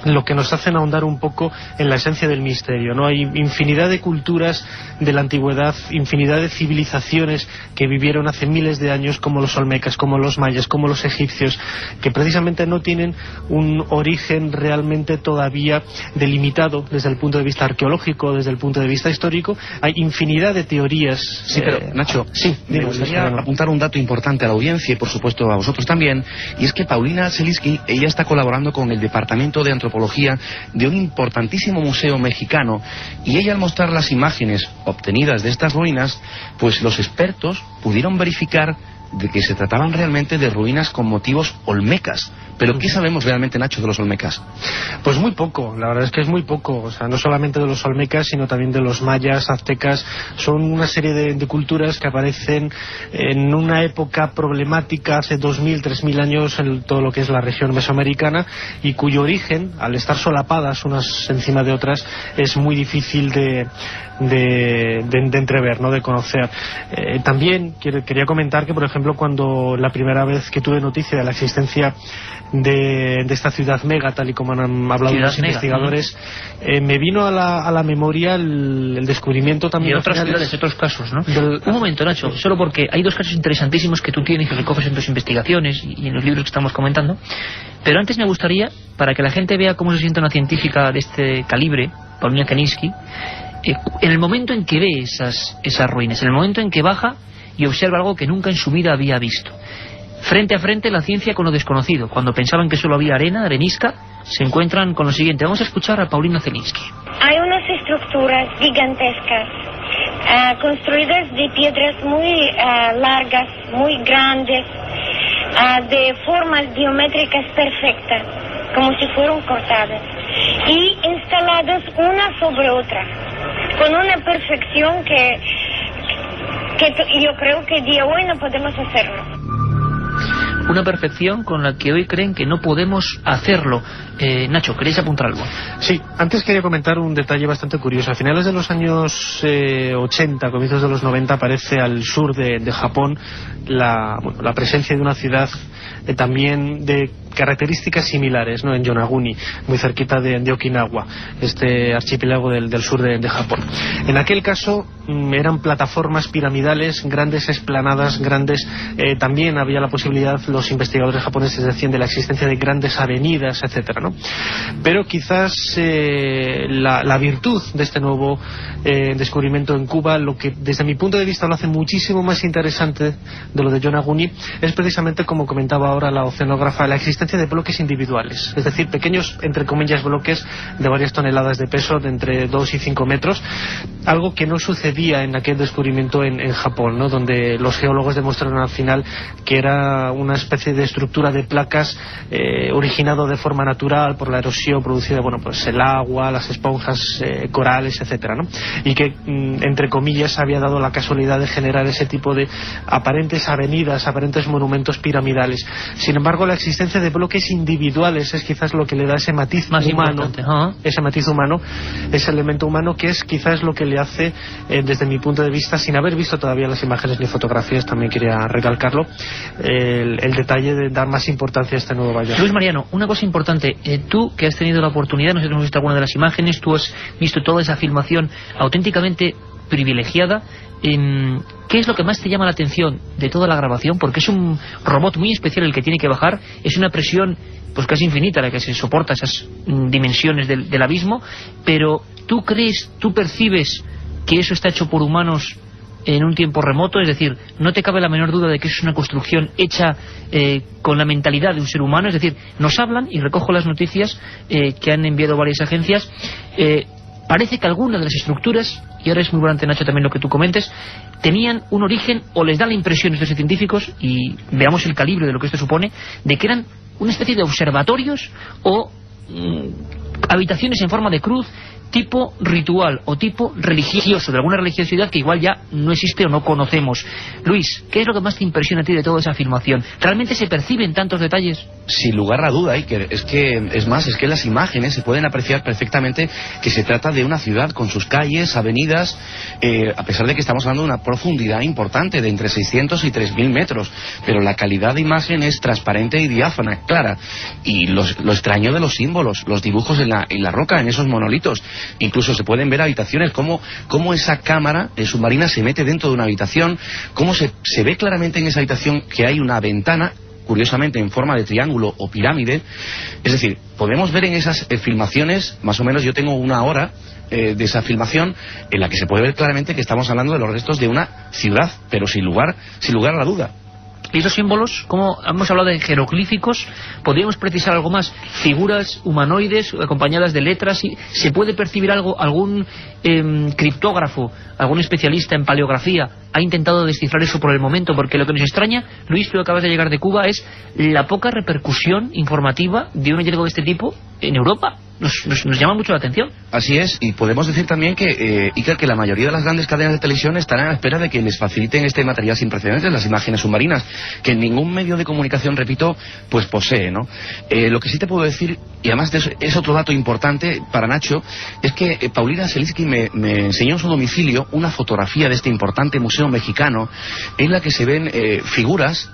lo que nos hacen ahondar un poco en la esencia del misterio, ¿no? Hay infinidad de culturas de la antigüedad, infinidad de civilizaciones que vivieron hace miles de años, como los olmecas, como los mayas, como los egipcios, que precisamente no tienen un origen realmente todavía delimitado desde el punto de vista arqueológico, desde el punto de vista histórico. Hay infinidad de teorías. Sí, pero Nacho, me gustaría apuntar un dato importante a la audiencia y por supuesto a vosotros también, y es que Paulina Zelinsky, ella está colaborando con el Departamento de Antropología de un importantísimo museo mexicano, y ella, al mostrar las imágenes obtenidas de estas ruinas, pues los expertos pudieron verificar de que se trataban realmente de ruinas con motivos olmecas, Pero ¿qué sabemos realmente, Nacho, de los olmecas? Pues muy poco, la verdad es que es muy poco. O sea, no solamente de los olmecas, sino también de los mayas, aztecas. Son una serie de culturas que aparecen en una época problemática hace 2000, 3000 años en todo lo que es la región mesoamericana, y cuyo origen, al estar solapadas unas encima de otras, es muy difícil de entrever, ¿no?, de conocer. También quería comentar que, por ejemplo, cuando la primera vez que tuve noticia de la existencia de esta ciudad mega, tal y como han hablado los investigadores, me vino a la memoria el descubrimiento también de otras ciudades, de otros casos, ¿no? Un momento, Nacho, solo porque hay dos casos interesantísimos que tú tienes y que recoges en tus investigaciones y en los libros que estamos comentando, pero antes me gustaría, para que la gente vea cómo se siente una científica de este calibre, Paulina Kaniski, en el momento en que ve esas ruinas, en el momento en que baja y observa algo que nunca en su vida había visto. Frente a frente la ciencia con lo desconocido. Cuando pensaban que solo había arena, arenisca, se encuentran con lo siguiente. Vamos a escuchar a Paulina Kaniski. Hay unas estructuras gigantescas, construidas de piedras muy largas, muy grandes, de formas geométricas perfectas, como si fueran cortadas, y instaladas una sobre otra, con una perfección que yo creo que día hoy no podemos hacerlo. Una perfección con la que hoy creen que no podemos hacerlo. Nacho, ¿queréis apuntar algo? Sí, antes quería comentar un detalle bastante curioso. A finales de los años 80, comienzos de los 90, aparece al sur de Japón la presencia de una ciudad también de características similares, ¿no?, en Yonaguni, muy cerquita de Okinawa, este archipiélago del sur de Japón. En aquel caso eran plataformas piramidales, grandes esplanadas, grandes, también había la posibilidad, los investigadores japoneses decían, de la existencia de grandes avenidas, etcétera, ¿no? Pero quizás la virtud de este nuevo descubrimiento en Cuba, lo que desde mi punto de vista lo hace muchísimo más interesante de lo de Yonaguni, es precisamente, como comentaba ahora la oceanógrafa, la existencia de bloques individuales, es decir, pequeños, entre comillas, bloques de varias toneladas de peso, de entre 2 y 5 metros, algo que no sucedía en aquel descubrimiento en Japón, ¿no?, donde los geólogos demostraron al final que era una especie de estructura de placas originado de forma natural por la erosión producida, bueno, pues el agua, las esponjas, corales, etcétera, ¿no?, y que, entre comillas, había dado la casualidad de generar ese tipo de aparentes avenidas, aparentes monumentos piramidales. Sin embargo, la existencia de bloques individuales es quizás lo que le da ese matiz más humano, ese matiz humano, ese elemento humano, que es quizás lo que le hace, desde mi punto de vista, sin haber visto todavía las imágenes ni fotografías, también quería recalcarlo, el detalle de dar más importancia a este nuevo hallazgo. Luis Mariano, una cosa importante, tú que has tenido la oportunidad, no sé si hemos visto alguna de las imágenes, tú has visto toda esa filmación auténticamente privilegiada, ¿qué es lo que más te llama la atención de toda la grabación? Porque es un robot muy especial el que tiene que bajar, es una presión pues casi infinita la que se soporta esas dimensiones del abismo, pero ¿tú percibes que eso está hecho por humanos en un tiempo remoto? Es decir, ¿no te cabe la menor duda de que eso es una construcción hecha con la mentalidad de un ser humano? Es decir, nos hablan, y recojo las noticias que han enviado varias agencias, parece que algunas de las estructuras, y ahora es muy importante, Nacho, también lo que tú comentes, tenían un origen, o les da la impresión a estos científicos, y veamos el calibre de lo que esto supone, de que eran una especie de observatorios o habitaciones en forma de cruz, tipo ritual o tipo religioso, de alguna religiosidad que igual ya no existe o no conocemos. Luis, ¿qué es lo que más te impresiona a ti de toda esa filmación? ¿Realmente se perciben tantos detalles? Sin lugar a duda, Iker, es que las imágenes se pueden apreciar perfectamente que se trata de una ciudad con sus calles, avenidas, a pesar de que estamos hablando de una profundidad importante de entre 600 y 3000 metros, pero la calidad de imagen es transparente y diáfana, clara, y lo extraño de los símbolos, los dibujos en la roca, en esos monolitos. Incluso se pueden ver habitaciones, cómo esa cámara submarina se mete dentro de una habitación, cómo se ve claramente en esa habitación que hay una ventana, curiosamente en forma de triángulo o pirámide. Es decir, podemos ver en esas filmaciones, más o menos yo tengo una hora de esa filmación, en la que se puede ver claramente que estamos hablando de los restos de una ciudad, pero sin lugar a la duda. Y esos símbolos, como hemos hablado de jeroglíficos, ¿podríamos precisar algo más? Figuras humanoides acompañadas de letras. ¿Se puede percibir algo? ¿Algún criptógrafo, algún especialista en paleografía ha intentado descifrar eso por el momento? Porque lo que nos extraña, Luis, tú acabas de llegar de Cuba, es la poca repercusión informativa de un hallazgo de este tipo en Europa. Nos llama mucho la atención. Así es, y podemos decir también que, Iker, que la mayoría de las grandes cadenas de televisión están a la espera de que les faciliten este material sin precedentes, las imágenes submarinas, que ningún medio de comunicación, repito, pues posee, ¿no? Lo que sí te puedo decir, y además es otro dato importante para Nacho, es que Paulina Selitsky me enseñó en su domicilio una fotografía de este importante museo mexicano en la que se ven figuras,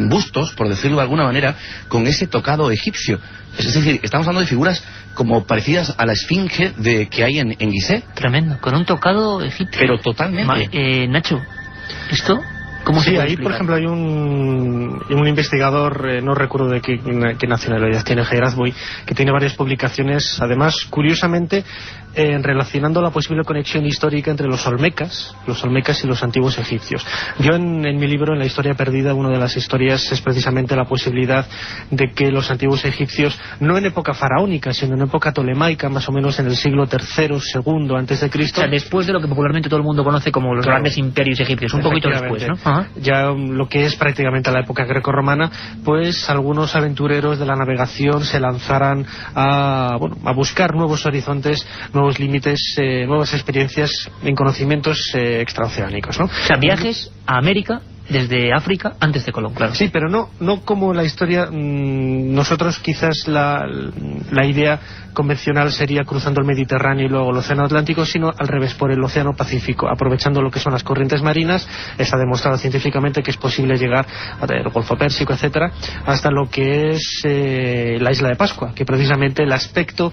bustos, por decirlo de alguna manera, con ese tocado egipcio. Es decir, estamos hablando de figuras como parecidas a la esfinge que hay en Gizeh. Tremendo, con un tocado egipcio. Pero totalmente. Nacho, ¿esto cómo se puede ahí, explicar? por ejemplo, hay un investigador, no recuerdo de qué nacionalidad tiene, Gerazboy, que tiene varias publicaciones, además, curiosamente, relacionando la posible conexión histórica entre los olmecas y los antiguos egipcios. Yo en mi libro, en La historia perdida, una de las historias es precisamente la posibilidad de que los antiguos egipcios, no en época faraónica, sino en época tolemaica, más o menos en el siglo III, II antes de Cristo. O sea, después de lo que popularmente todo el mundo conoce como los grandes imperios egipcios, un poquito después, ¿no? Ajá. Ya lo que es prácticamente la época grecorromana, pues algunos aventureros de la navegación se lanzaran a buscar nuevos horizontes, nuevos límites, nuevas experiencias en conocimientos extraoceánicos, ¿no? O sea, viajes a América desde África antes de Colón, claro. Sí, pero no como la historia. Nosotros quizás la idea convencional sería cruzando el Mediterráneo y luego el Océano Atlántico, sino al revés, por el Océano Pacífico, aprovechando lo que son las corrientes marinas. Está demostrado científicamente que es posible llegar al Golfo Pérsico, etcétera, hasta lo que es la isla de Pascua, que precisamente el aspecto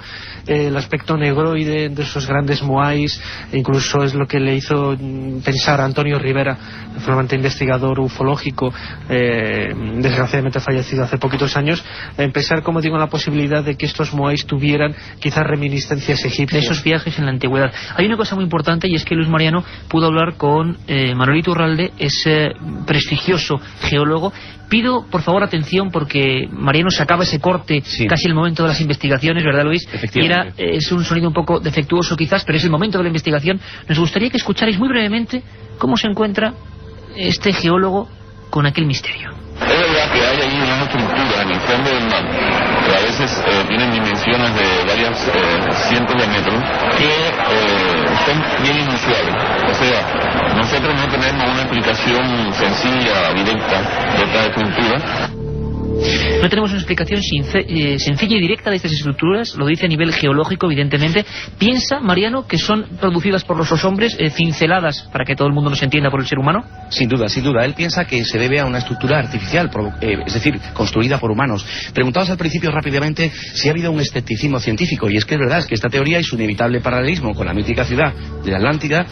negroide de esos grandes moais, incluso es lo que le hizo pensar a Antonio Rivera, flamante investigador ufológico, desgraciadamente fallecido hace poquitos años, pensar, como digo, en la posibilidad de que estos moais tuvieran quizás reminiscencias egipcias. De esos viajes en la antigüedad. Hay una cosa muy importante, y es que Luis Mariano pudo hablar con Manuel Iturralde, ese prestigioso geólogo. Pido, por favor, atención, porque Mariano sacaba ese corte casi el momento de las investigaciones, ¿verdad, Luis? Efectivamente. Es un sonido un poco defectuoso quizás, pero es el momento de la investigación. Nos gustaría que escucharais muy brevemente cómo se encuentra este geólogo con aquel misterio. Es verdad que hay ahí una estructura en el fondo del mar, que a veces tienen dimensiones de varias cientos de metros, que son bien inusuales. O sea, nosotros no tenemos una explicación sencilla, directa de esta estructura. No tenemos una explicación sencilla y directa de estas estructuras, lo dice a nivel geológico, evidentemente. Piensa, Mariano, que son producidas por los hombres, cinceladas, para que todo el mundo nos entienda, por el ser humano. Sin duda, sin duda. Él piensa que se debe a una estructura artificial, es decir, construida por humanos. Preguntados al principio rápidamente si ha habido un escepticismo científico, y es que es verdad, es que esta teoría y su inevitable paralelismo con la mítica ciudad de la Atlántida,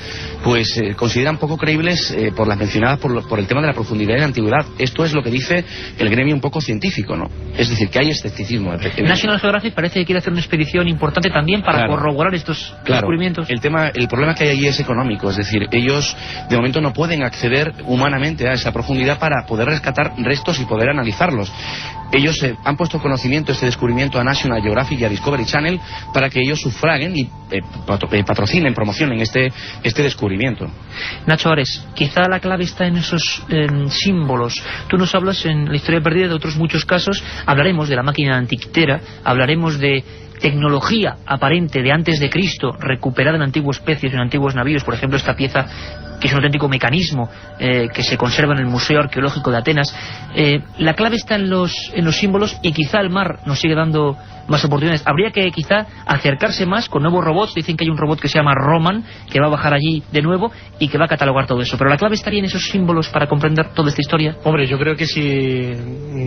pues consideran poco creíbles por las mencionadas por el tema de la profundidad y la antigüedad. Esto es lo que dice el gremio un poco científico, ¿no? Es decir, que hay escepticismo. National Geographic parece que quiere hacer una expedición importante también para corroborar estos descubrimientos. El problema que hay allí es económico, es decir, ellos de momento no pueden acceder humanamente a esa profundidad para poder rescatar restos y poder analizarlos. Ellos han puesto conocimiento, este descubrimiento, a National Geographic y a Discovery Channel para que ellos sufraguen y patrocinen, promocionen este descubrimiento. Nacho Ares, quizá la clave está en esos símbolos. Tú nos hablas en La historia perdida de otros muchos casos, hablaremos de la máquina antiquitera, hablaremos de tecnología aparente de antes de Cristo recuperada en antiguos pecios, en antiguos navíos, por ejemplo esta pieza que es un auténtico mecanismo que se conserva en el Museo Arqueológico de Atenas. La clave está en los símbolos, y quizá el mar nos sigue dando más oportunidades. Habría que quizá acercarse más con nuevos robots. Dicen que hay un robot que se llama Roman, que va a bajar allí de nuevo y que va a catalogar todo eso. Pero la clave estaría en esos símbolos para comprender toda esta historia. Hombre, yo creo que si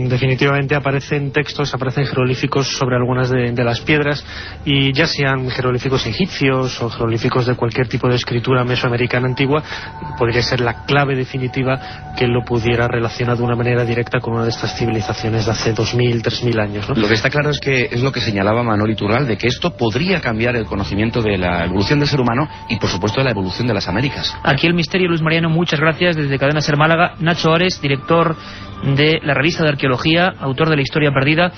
definitivamente aparecen textos, aparecen jeroglíficos sobre algunas de las piedras, y ya sean jeroglíficos egipcios o jeroglíficos de cualquier tipo de escritura mesoamericana antigua, podría ser la clave definitiva que lo pudiera relacionar de una manera directa con una de estas civilizaciones de hace 2000, 3000 años, ¿no? Lo que está claro es que es lo que señalaba Manuel Iturral, de que esto podría cambiar el conocimiento de la evolución del ser humano y, por supuesto, de la evolución de las Américas. Aquí el misterio, Luis Mariano, muchas gracias. Desde Cadena Ser Málaga, Nacho Ares, director de la revista de arqueología, autor de La Historia Perdida.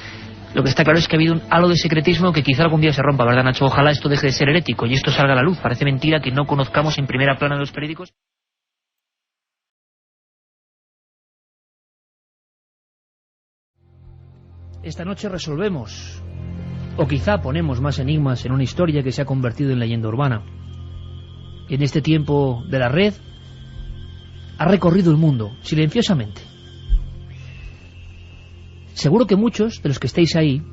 Lo que está claro es que ha habido un halo de secretismo que quizá algún día se rompa, ¿verdad, Nacho? Ojalá esto deje de ser herético y esto salga a la luz. Parece mentira que no conozcamos en primera plana de los periódicos. Esta noche resolvemos, o quizá ponemos más enigmas en una historia que se ha convertido en leyenda urbana. En este tiempo de la red, ha recorrido el mundo, silenciosamente. Seguro que muchos de los que estáis ahí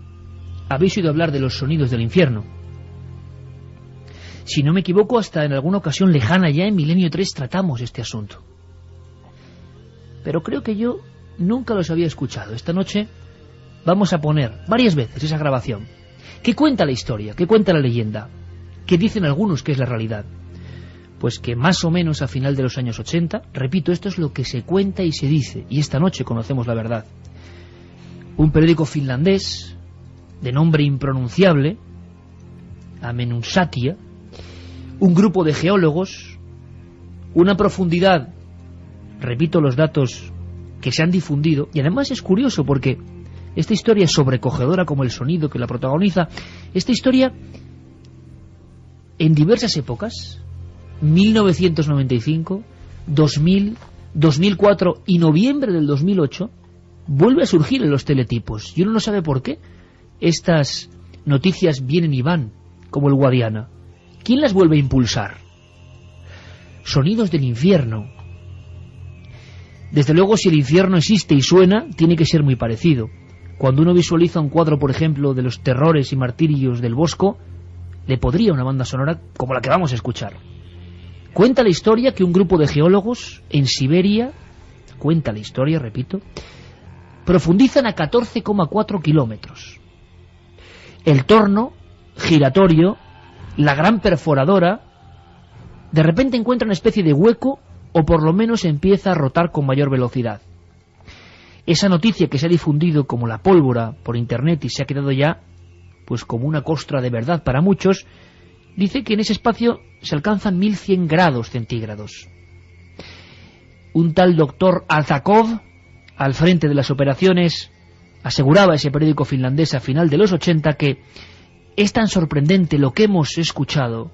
habéis oído hablar de los sonidos del infierno. Si no me equivoco, hasta en alguna ocasión lejana ya en Milenio 3 tratamos este asunto. Pero creo que yo nunca los había escuchado. Esta noche vamos a poner varias veces esa grabación. ¿Qué cuenta la historia? ¿Qué cuenta la leyenda? ¿Qué dicen algunos que es la realidad? Pues que más o menos a final de los años 80, repito, esto es lo que se cuenta y se dice, y esta noche conocemos la verdad. Un periódico finlandés, de nombre impronunciable, Amenunsatia, un grupo de geólogos, una profundidad, repito los datos que se han difundido, y además es curioso porque esta historia es sobrecogedora como el sonido que la protagoniza. Esta historia, en diversas épocas, 1995, 2000, 2004 y noviembre del 2008, vuelve a surgir en los teletipos. Y uno no sabe por qué. Estas noticias vienen y van, como el Guadiana. ¿Quién las vuelve a impulsar? Sonidos del infierno. Desde luego, si el infierno existe y suena, tiene que ser muy parecido. Cuando uno visualiza un cuadro, por ejemplo, de los terrores y martirios del Bosco, le podría una banda sonora como la que vamos a escuchar. Cuenta la historia que un grupo de geólogos en Siberia, cuenta la historia, repito, profundizan a 14,4 kilómetros. El torno giratorio, la gran perforadora, de repente encuentra una especie de hueco o por lo menos empieza a rotar con mayor velocidad. Esa noticia que se ha difundido como la pólvora por internet y se ha quedado ya pues como una costra de verdad para muchos, dice que en ese espacio se alcanzan 1100 grados centígrados. Un tal doctor Azakov, al frente de las operaciones, aseguraba a ese periódico finlandés a final de los 80 que es tan sorprendente lo que hemos escuchado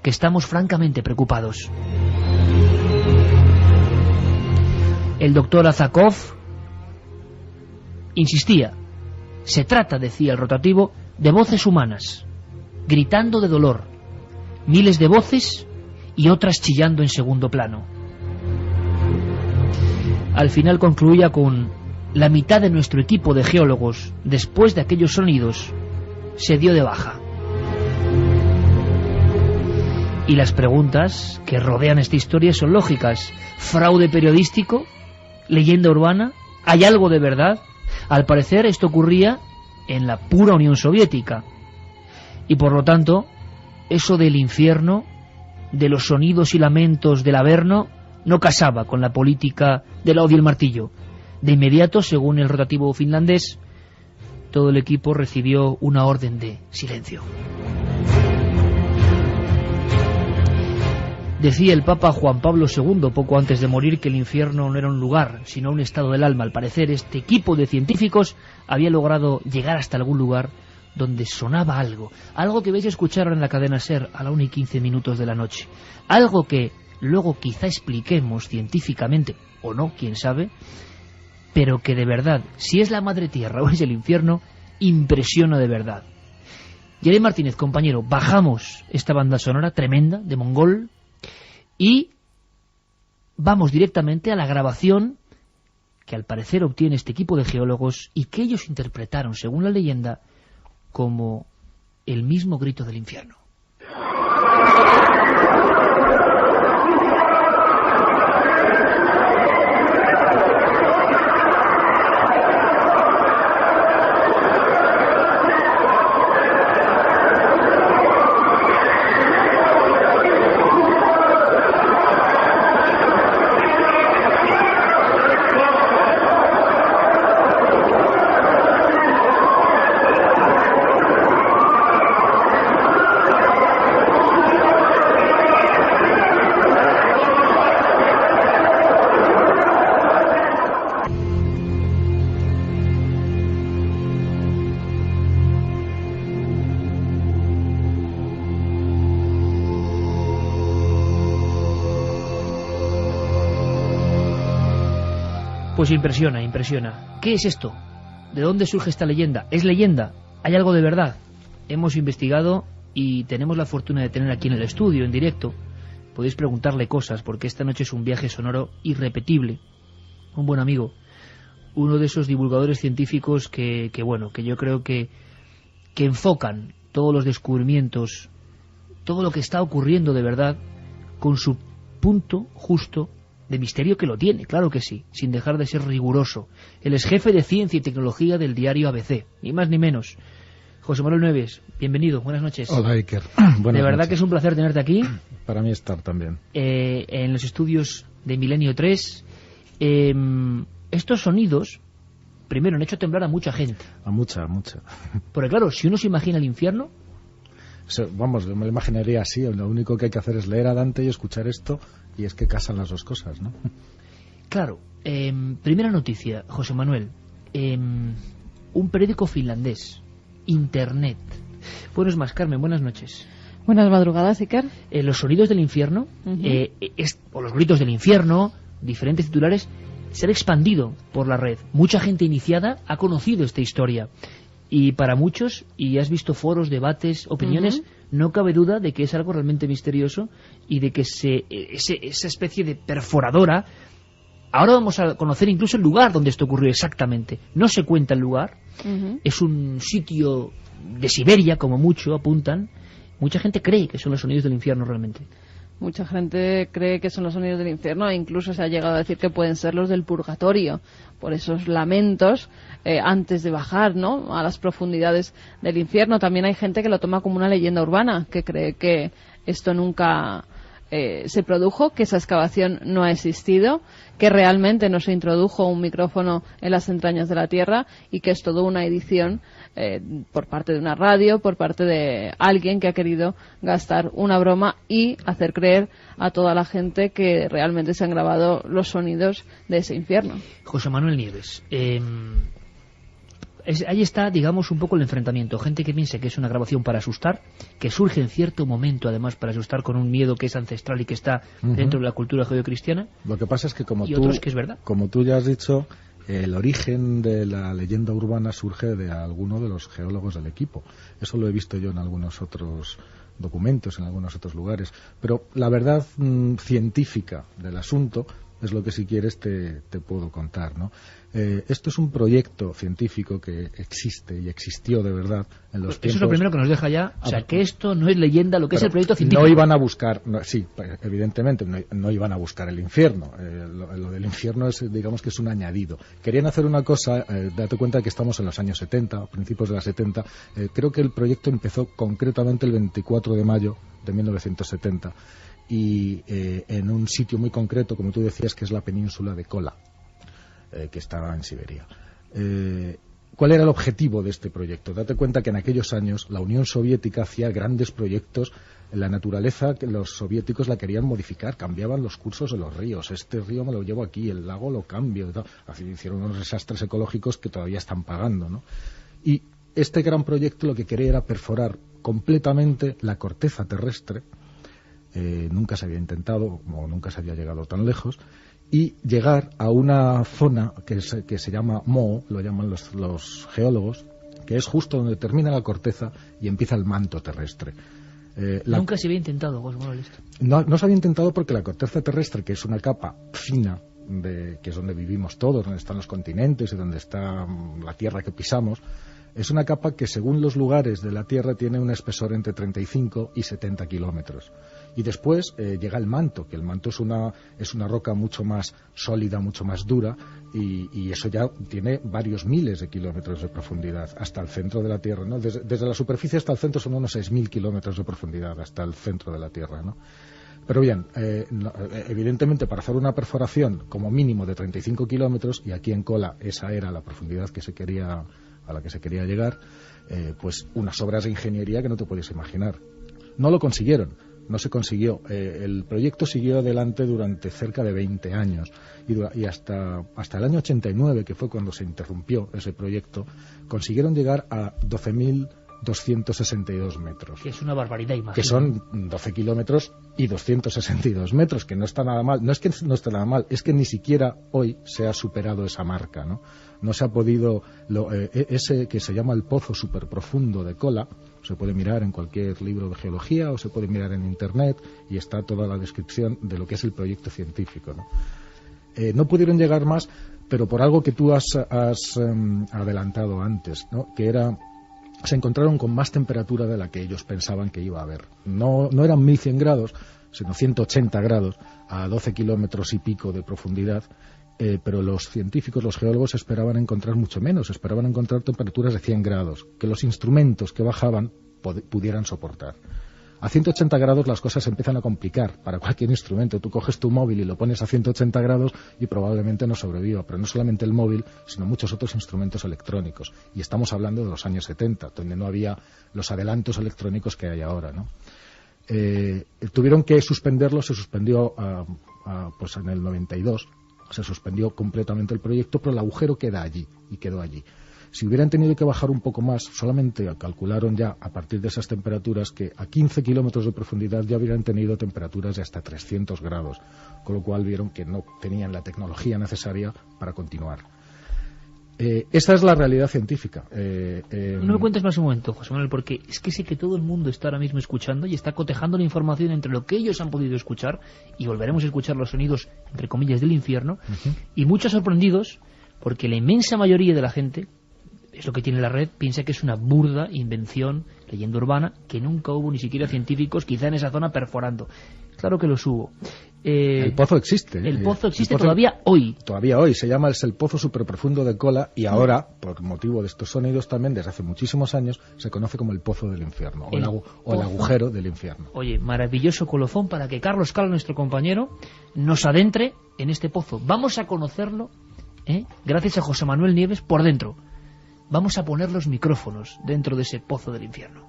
que estamos francamente preocupados. El doctor Azakov insistía, se trata, decía el rotativo, de voces humanas, gritando de dolor, miles de voces y otras chillando en segundo plano. Al final concluía con: la mitad de nuestro equipo de geólogos, después de aquellos sonidos, se dio de baja. Y las preguntas que rodean esta historia son lógicas. ¿Fraude periodístico? ¿Leyenda urbana? ¿Hay algo de verdad? Al parecer esto ocurría en la pura Unión Soviética. Y por lo tanto, eso del infierno, de los sonidos y lamentos del Averno, no casaba con la política del odio y el martillo. De inmediato, según el rotativo finlandés, todo el equipo recibió una orden de silencio. Decía el Papa Juan Pablo II, poco antes de morir, que el infierno no era un lugar, sino un estado del alma. Al parecer, este equipo de científicos había logrado llegar hasta algún lugar donde sonaba algo. Algo que vais a escuchar en la cadena SER a la 1:15 de la noche. Algo que luego quizá expliquemos científicamente, o no, quién sabe, pero que de verdad, si es la madre tierra o es el infierno, impresiona de verdad. Yeré Martínez, compañero, bajamos esta banda sonora tremenda de Mongol y vamos directamente a la grabación que al parecer obtiene este equipo de geólogos y que ellos interpretaron, según la leyenda, como el mismo grito del infierno. Pues impresiona, impresiona. ¿Qué es esto? ¿De dónde surge esta leyenda? ¿Es leyenda? ¿Hay algo de verdad? Hemos investigado y tenemos la fortuna de tener aquí en el estudio, en directo. Podéis preguntarle cosas, porque esta noche es un viaje sonoro irrepetible. Un buen amigo, uno de esos divulgadores científicos que yo creo que enfocan todos los descubrimientos, todo lo que está ocurriendo de verdad, con su punto justo de misterio, que lo tiene, claro que sí, sin dejar de ser riguroso. Él es jefe de ciencia y tecnología del diario ABC, ni más ni menos. José Manuel Nueves, bienvenido, buenas noches. Hola, Iker. De verdad que es un placer tenerte aquí. Para mí estar también. En los estudios de Milenio 3. Estos sonidos, primero, han hecho temblar a mucha gente. A mucha. Porque claro, si uno se imagina el infierno... Vamos, me lo imaginaría así. Lo único que hay que hacer es leer a Dante y escuchar esto, y es que casan las dos cosas, ¿no? Claro. Primera noticia, José Manuel. Un periódico finlandés, Internet. Bueno, es más, Carmen, buenas noches. Buenas madrugadas, Iker. Los sonidos del infierno, o los gritos del infierno, diferentes titulares, se han expandido por la red. Mucha gente iniciada ha conocido esta historia. Y para muchos, y has visto foros, debates, opiniones, no cabe duda de que es algo realmente misterioso y de que esa especie de perforadora... Ahora vamos a conocer incluso el lugar donde esto ocurrió exactamente. No se cuenta el lugar. Es un sitio de Siberia, como mucho apuntan. Mucha gente cree que son los sonidos del infierno realmente. Mucha gente cree que son los sonidos del infierno, e incluso se ha llegado a decir que pueden ser los del purgatorio, por esos lamentos antes de bajar, ¿no?, a las profundidades del infierno. También hay gente que lo toma como una leyenda urbana, que cree que esto nunca se produjo, que esa excavación no ha existido, que realmente no se introdujo un micrófono en las entrañas de la Tierra y que es todo una edición por parte de una radio, por parte de alguien que ha querido gastar una broma y hacer creer a toda la gente que realmente se han grabado los sonidos de ese infierno. José Manuel Nieves, ahí está, digamos, un poco el enfrentamiento. Gente que piensa que es una grabación para asustar, que surge en cierto momento, además, para asustar con un miedo que es ancestral y que está dentro de la cultura judeocristiana. Lo que pasa es que, como otros que es verdad. Como tú ya has dicho, el origen de la leyenda urbana surge de alguno de los geólogos del equipo. Eso lo he visto yo en algunos otros documentos, en algunos otros lugares. Pero la verdad científica del asunto es lo que, si quieres, te puedo contar, ¿no? Esto es un proyecto científico que existe y existió de verdad en los tiempos... Eso es lo primero que nos deja ya, o sea, que esto no es leyenda, lo que es el proyecto científico. No iban a buscar, sí, evidentemente, no iban a buscar el infierno. Lo del infierno es, digamos, que es un añadido. Querían hacer una cosa, date cuenta que estamos en los años 70, principios de los 70. Creo que el proyecto empezó concretamente el 24 de mayo de 1970. Y en un sitio muy concreto, como tú decías, que es la península de Kola, que estaba en Siberia. ¿Cuál era el objetivo de este proyecto? Date cuenta que en aquellos años la Unión Soviética hacía grandes proyectos. La naturaleza, que los soviéticos la querían modificar, cambiaban los cursos de los ríos. Este río me lo llevo aquí, el lago lo cambio. Así hicieron unos desastres ecológicos que todavía están pagando, ¿no? Y este gran proyecto lo que quería era perforar completamente la corteza terrestre. Nunca se había intentado, o nunca se había llegado tan lejos, y llegar a una zona que se llama Mo, lo llaman los geólogos, que es justo donde termina la corteza y empieza el manto terrestre. Nunca se había intentado, José Manuel, esto. No se había intentado porque la corteza terrestre, que es una capa fina, que es donde vivimos todos, donde están los continentes y donde está la tierra que pisamos, es una capa que, según los lugares de la Tierra, tiene un espesor entre 35 y 70 kilómetros. Y después llega el manto, que el manto es una roca mucho más sólida, mucho más dura, y eso ya tiene varios miles de kilómetros de profundidad hasta el centro de la Tierra, ¿no? Desde la superficie hasta el centro son unos 6.000 kilómetros de profundidad hasta el centro de la Tierra, ¿no? Pero bien, evidentemente, para hacer una perforación como mínimo de 35 kilómetros, y aquí en Kola esa era la profundidad a la que se quería llegar, pues unas obras de ingeniería que no te puedes imaginar. No lo consiguieron, no se consiguió. El proyecto siguió adelante durante cerca de 20 años y hasta el año 89, que fue cuando se interrumpió ese proyecto, consiguieron llegar a 12.000 262 metros. Que es una barbaridad, imagino. Que son 12 kilómetros y 262 metros, que no está nada mal. No es que no está nada mal, es que ni siquiera hoy se ha superado esa marca, ¿no? No se ha podido... ese que se llama el pozo superprofundo de Kola, se puede mirar en cualquier libro de geología o se puede mirar en Internet y está toda la descripción de lo que es el proyecto científico, ¿no? No pudieron llegar más, pero por algo que tú has adelantado antes, ¿no? Que era... se encontraron con más temperatura de la que ellos pensaban que iba a haber. No eran 1100 grados, sino 180 grados a 12 kilómetros y pico de profundidad, pero los científicos, los geólogos, esperaban encontrar mucho menos, esperaban encontrar temperaturas de 100 grados, que los instrumentos que bajaban pudieran soportar. A 180 grados las cosas se empiezan a complicar para cualquier instrumento. Tú coges tu móvil y lo pones a 180 grados y probablemente no sobreviva, pero no solamente el móvil, sino muchos otros instrumentos electrónicos. Y estamos hablando de los años 70, donde no había los adelantos electrónicos que hay ahora, ¿no? Tuvieron que suspenderlo, se suspendió pues en el 92, se suspendió completamente el proyecto, pero el agujero queda allí y quedó allí. Si hubieran tenido que bajar un poco más, solamente calcularon ya a partir de esas temperaturas que a 15 kilómetros de profundidad ya hubieran tenido temperaturas de hasta 300 grados, con lo cual vieron que no tenían la tecnología necesaria para continuar. Esta es la realidad científica. No me cuentes más un momento, José Manuel, porque es que sé que todo el mundo está ahora mismo escuchando y está cotejando la información entre lo que ellos han podido escuchar, y volveremos a escuchar los sonidos, entre comillas, del infierno, y muchos sorprendidos porque la inmensa mayoría de la gente, es lo que tiene la red, piensa que es una burda invención, leyenda urbana, que nunca hubo ni siquiera científicos quizá en esa zona perforando. Claro que los hubo. El pozo existe. El pozo existe todavía hoy. Todavía hoy. Se llama el pozo superprofundo de Kola y ahora, por motivo de estos sonidos también, desde hace muchísimos años, se conoce como el pozo del infierno o el agujero del infierno. Oye, maravilloso colofón para que Carlos Cala, nuestro compañero, nos adentre en este pozo. Vamos a conocerlo, gracias a José Manuel Nieves, por dentro. Vamos a poner los micrófonos dentro de ese pozo del infierno.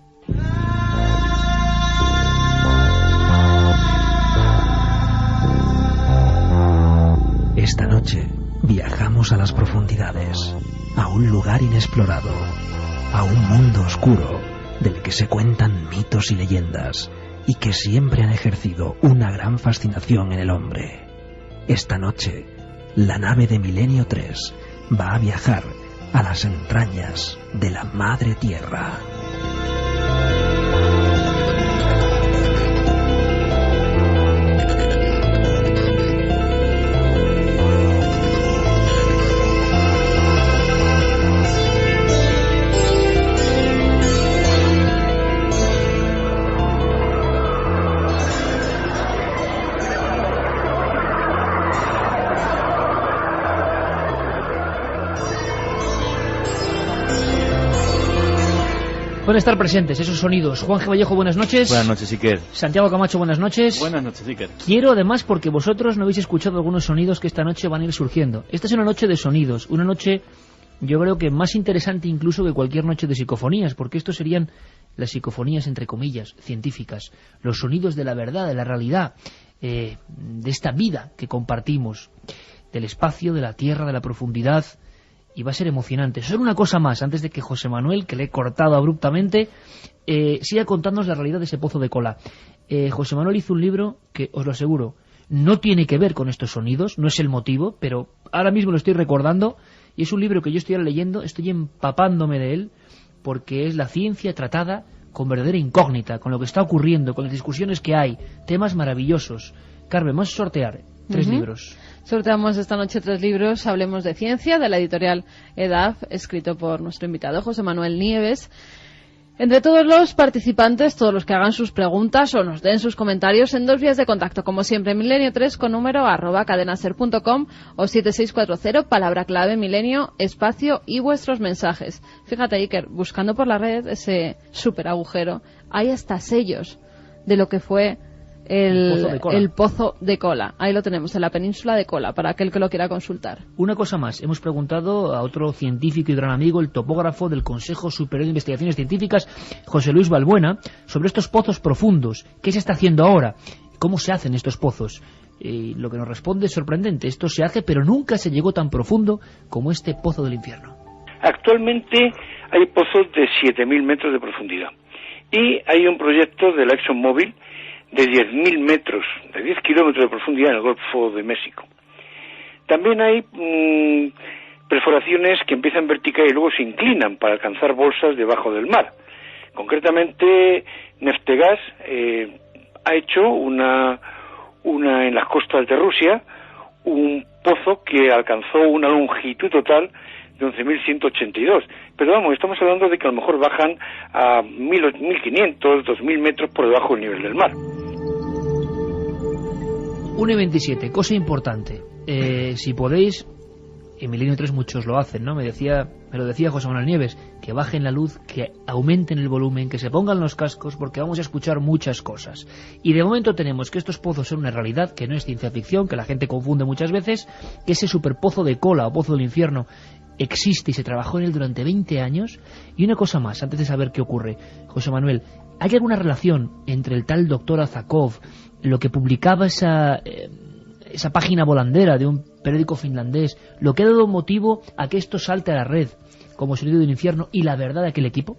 Esta noche viajamos a las profundidades, a un lugar inexplorado, a un mundo oscuro del que se cuentan mitos y leyendas y que siempre han ejercido una gran fascinación en el hombre. Esta noche, la nave de Milenio 3 va a viajar a las entrañas de la Madre Tierra. Pueden estar presentes esos sonidos. Juan G. Vallejo, buenas noches. Buenas noches, Iker. Santiago Camacho, buenas noches. Buenas noches, Iker. Quiero además, porque vosotros no habéis escuchado algunos sonidos que esta noche van a ir surgiendo. Esta es una noche de sonidos, una noche, yo creo que más interesante incluso que cualquier noche de psicofonías, porque estos serían las psicofonías, entre comillas, científicas, los sonidos de la verdad, de la realidad, de esta vida que compartimos, del espacio, de la tierra, de la profundidad. Y va a ser emocionante. Solo una cosa más, antes de que José Manuel, que le he cortado abruptamente, siga contándonos la realidad de ese pozo de Kola. José Manuel hizo un libro que, os lo aseguro, no tiene que ver con estos sonidos, no es el motivo, pero ahora mismo lo estoy recordando, y es un libro que yo estoy ahora leyendo, estoy empapándome de él, porque es la ciencia tratada con verdadera incógnita, con lo que está ocurriendo, con las discusiones que hay, temas maravillosos. Carmen, vamos a sortear 3 libros. Sorteamos esta noche 3 libros. Hablemos de ciencia, de la editorial EDAF, escrito por nuestro invitado José Manuel Nieves. Entre todos los participantes, todos los que hagan sus preguntas o nos den sus comentarios, en 2 vías de contacto, como siempre, Milenio 3 con número @cadenaser.com o 7640, palabra clave Milenio, espacio y vuestros mensajes. Fíjate, Iker, buscando por la red ese super agujero, hay hasta sellos de lo que fue el pozo de Kola. Ahí lo tenemos, en la península de Kola, para aquel que lo quiera consultar. Una cosa más, hemos preguntado a otro científico y gran amigo, el topógrafo del Consejo Superior de Investigaciones Científicas, José Luis Balbuena, sobre estos pozos profundos. ¿Qué se está haciendo ahora? ¿Cómo se hacen estos pozos? Lo que nos responde es sorprendente. Esto se hace, pero nunca se llegó tan profundo como este pozo del infierno. Actualmente hay pozos de 7.000 metros de profundidad. Y hay un proyecto de la ExxonMobil de 10.000 metros, de 10 kilómetros de profundidad en el Golfo de México. También hay perforaciones que empiezan vertical y luego se inclinan para alcanzar bolsas debajo del mar. Concretamente, Neftegas ha hecho una en las costas de Rusia, un pozo que alcanzó una longitud total de 11.182. Pero vamos, estamos hablando de que a lo mejor bajan a 1.500, 2.000 metros por debajo del nivel del mar. 1,27, cosa importante. Si podéis, en Milenio 3 muchos lo hacen, ¿no? Me lo decía José Manuel Nieves, que bajen la luz, que aumenten el volumen, que se pongan los cascos, porque vamos a escuchar muchas cosas. Y de momento tenemos que estos pozos son una realidad, que no es ciencia ficción, que la gente confunde muchas veces, que ese superpozo de Kola o pozo del infierno existe y se trabajó en él durante 20 años. Y una cosa más, antes de saber qué ocurre, José Manuel, ¿hay alguna relación entre el tal doctor Azakov, lo que publicaba esa página volandera de un periódico finlandés, lo que ha dado motivo a que esto salte a la red como sonido del infierno, y la verdad de aquel equipo?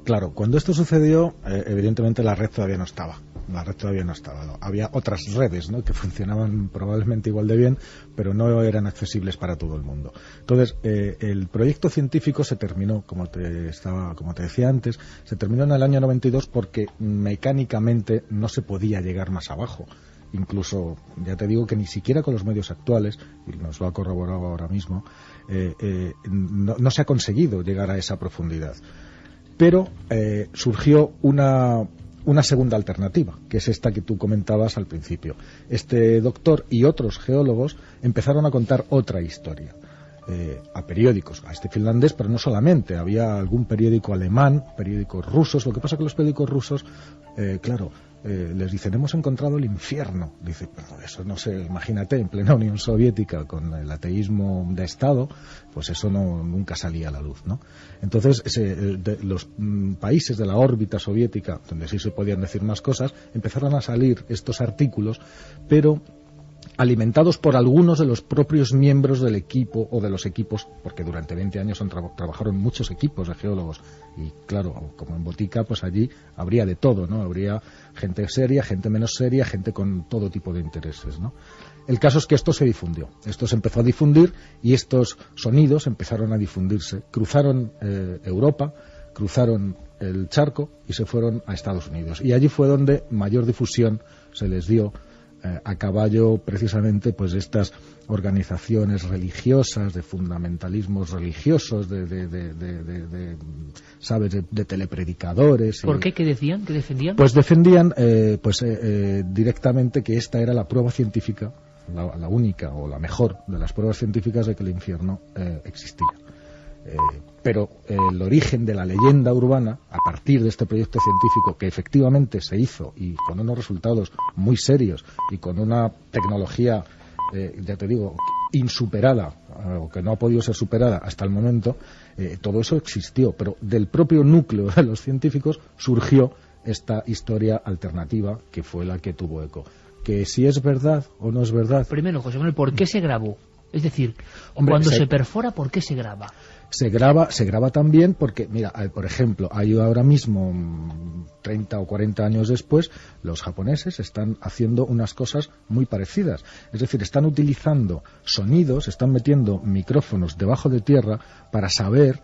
Claro, cuando esto sucedió, evidentemente la red todavía no estaba. ¿no? Había otras redes, ¿no?, que funcionaban probablemente igual de bien, pero no eran accesibles para todo el mundo. Entonces, el proyecto científico se terminó, como te decía antes, se terminó en el año 92 porque mecánicamente no se podía llegar más abajo. Incluso, ya te digo que ni siquiera con los medios actuales, y nos lo ha corroborado ahora mismo, no se ha conseguido llegar a esa profundidad. Pero surgió una segunda alternativa, que es esta que tú comentabas al principio. Este doctor y otros geólogos empezaron a contar otra historia. A periódicos, a este finlandés, pero no solamente, había algún periódico alemán, periódicos rusos. Lo que pasa que los periódicos rusos, les dicen, hemos encontrado el infierno. Dice, pero eso no sé, imagínate, en plena Unión Soviética, con el ateísmo de Estado, pues eso nunca salía a la luz, ¿no? Entonces, los países de la órbita soviética, donde sí se podían decir más cosas, empezaron a salir estos artículos, pero alimentados por algunos de los propios miembros del equipo o de los equipos, porque durante 20 años trabajaron muchos equipos de geólogos, y claro, como en botica, pues allí habría de todo, ¿no? Habría gente seria, gente menos seria, gente con todo tipo de intereses, ¿no? El caso es que esto se difundió, esto se empezó a difundir y estos sonidos empezaron a difundirse, cruzaron Europa, cruzaron el charco y se fueron a Estados Unidos, y allí fue donde mayor difusión se les dio, a caballo precisamente pues de estas organizaciones religiosas, de fundamentalismos religiosos, de telepredicadores. ¿Por qué? ¿Qué decían? ¿Qué defendían? Pues defendían directamente que esta era la prueba científica, la única o la mejor de las pruebas científicas de que el infierno existía. Pero el origen de la leyenda urbana, a partir de este proyecto científico que efectivamente se hizo y con unos resultados muy serios y con una tecnología, ya te digo, insuperada, o que no ha podido ser superada hasta el momento, todo eso existió, pero del propio núcleo de los científicos surgió esta historia alternativa que fue la que tuvo eco. Que si es verdad o no es verdad... Primero, José Manuel, ¿por qué se grabó? Es decir, cuando se perfora, ¿por qué se graba? Se graba también porque, mira, por ejemplo, hay ahora mismo, 30 o 40 años después, los japoneses están haciendo unas cosas muy parecidas. Es decir, están utilizando sonidos, están metiendo micrófonos debajo de tierra para saber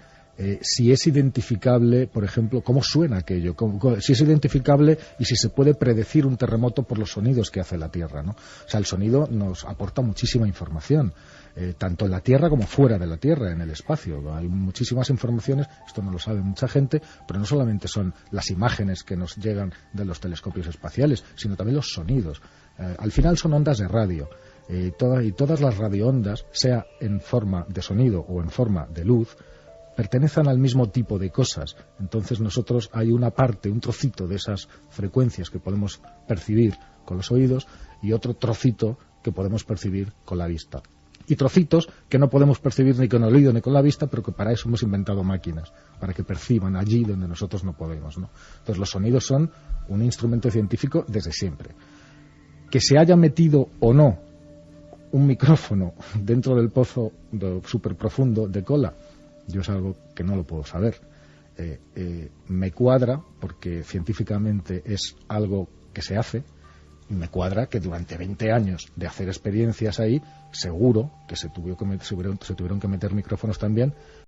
si es identificable, por ejemplo, cómo suena aquello, si es identificable y si se puede predecir un terremoto por los sonidos que hace la Tierra, ¿no? O sea, el sonido nos aporta muchísima información, tanto en la Tierra como fuera de la Tierra, en el espacio. Hay muchísimas informaciones, esto no lo sabe mucha gente, pero no solamente son las imágenes que nos llegan de los telescopios espaciales, sino también los sonidos. Al final son ondas de radio. Y todas las radioondas, sea en forma de sonido o en forma de luz, pertenecen al mismo tipo de cosas. Entonces nosotros hay una parte, un trocito de esas frecuencias que podemos percibir con los oídos y otro trocito que podemos percibir con la vista. Y trocitos que no podemos percibir ni con el oído ni con la vista, pero que para eso hemos inventado máquinas, para que perciban allí donde nosotros no podemos, ¿no? Entonces los sonidos son un instrumento científico desde siempre. Que se haya metido o no un micrófono dentro del pozo superprofundo de Kola, yo es algo que no lo puedo saber. me cuadra porque científicamente es algo que se hace, y me cuadra que durante 20 años de hacer experiencias ahí, seguro que se tuvieron que meter micrófonos también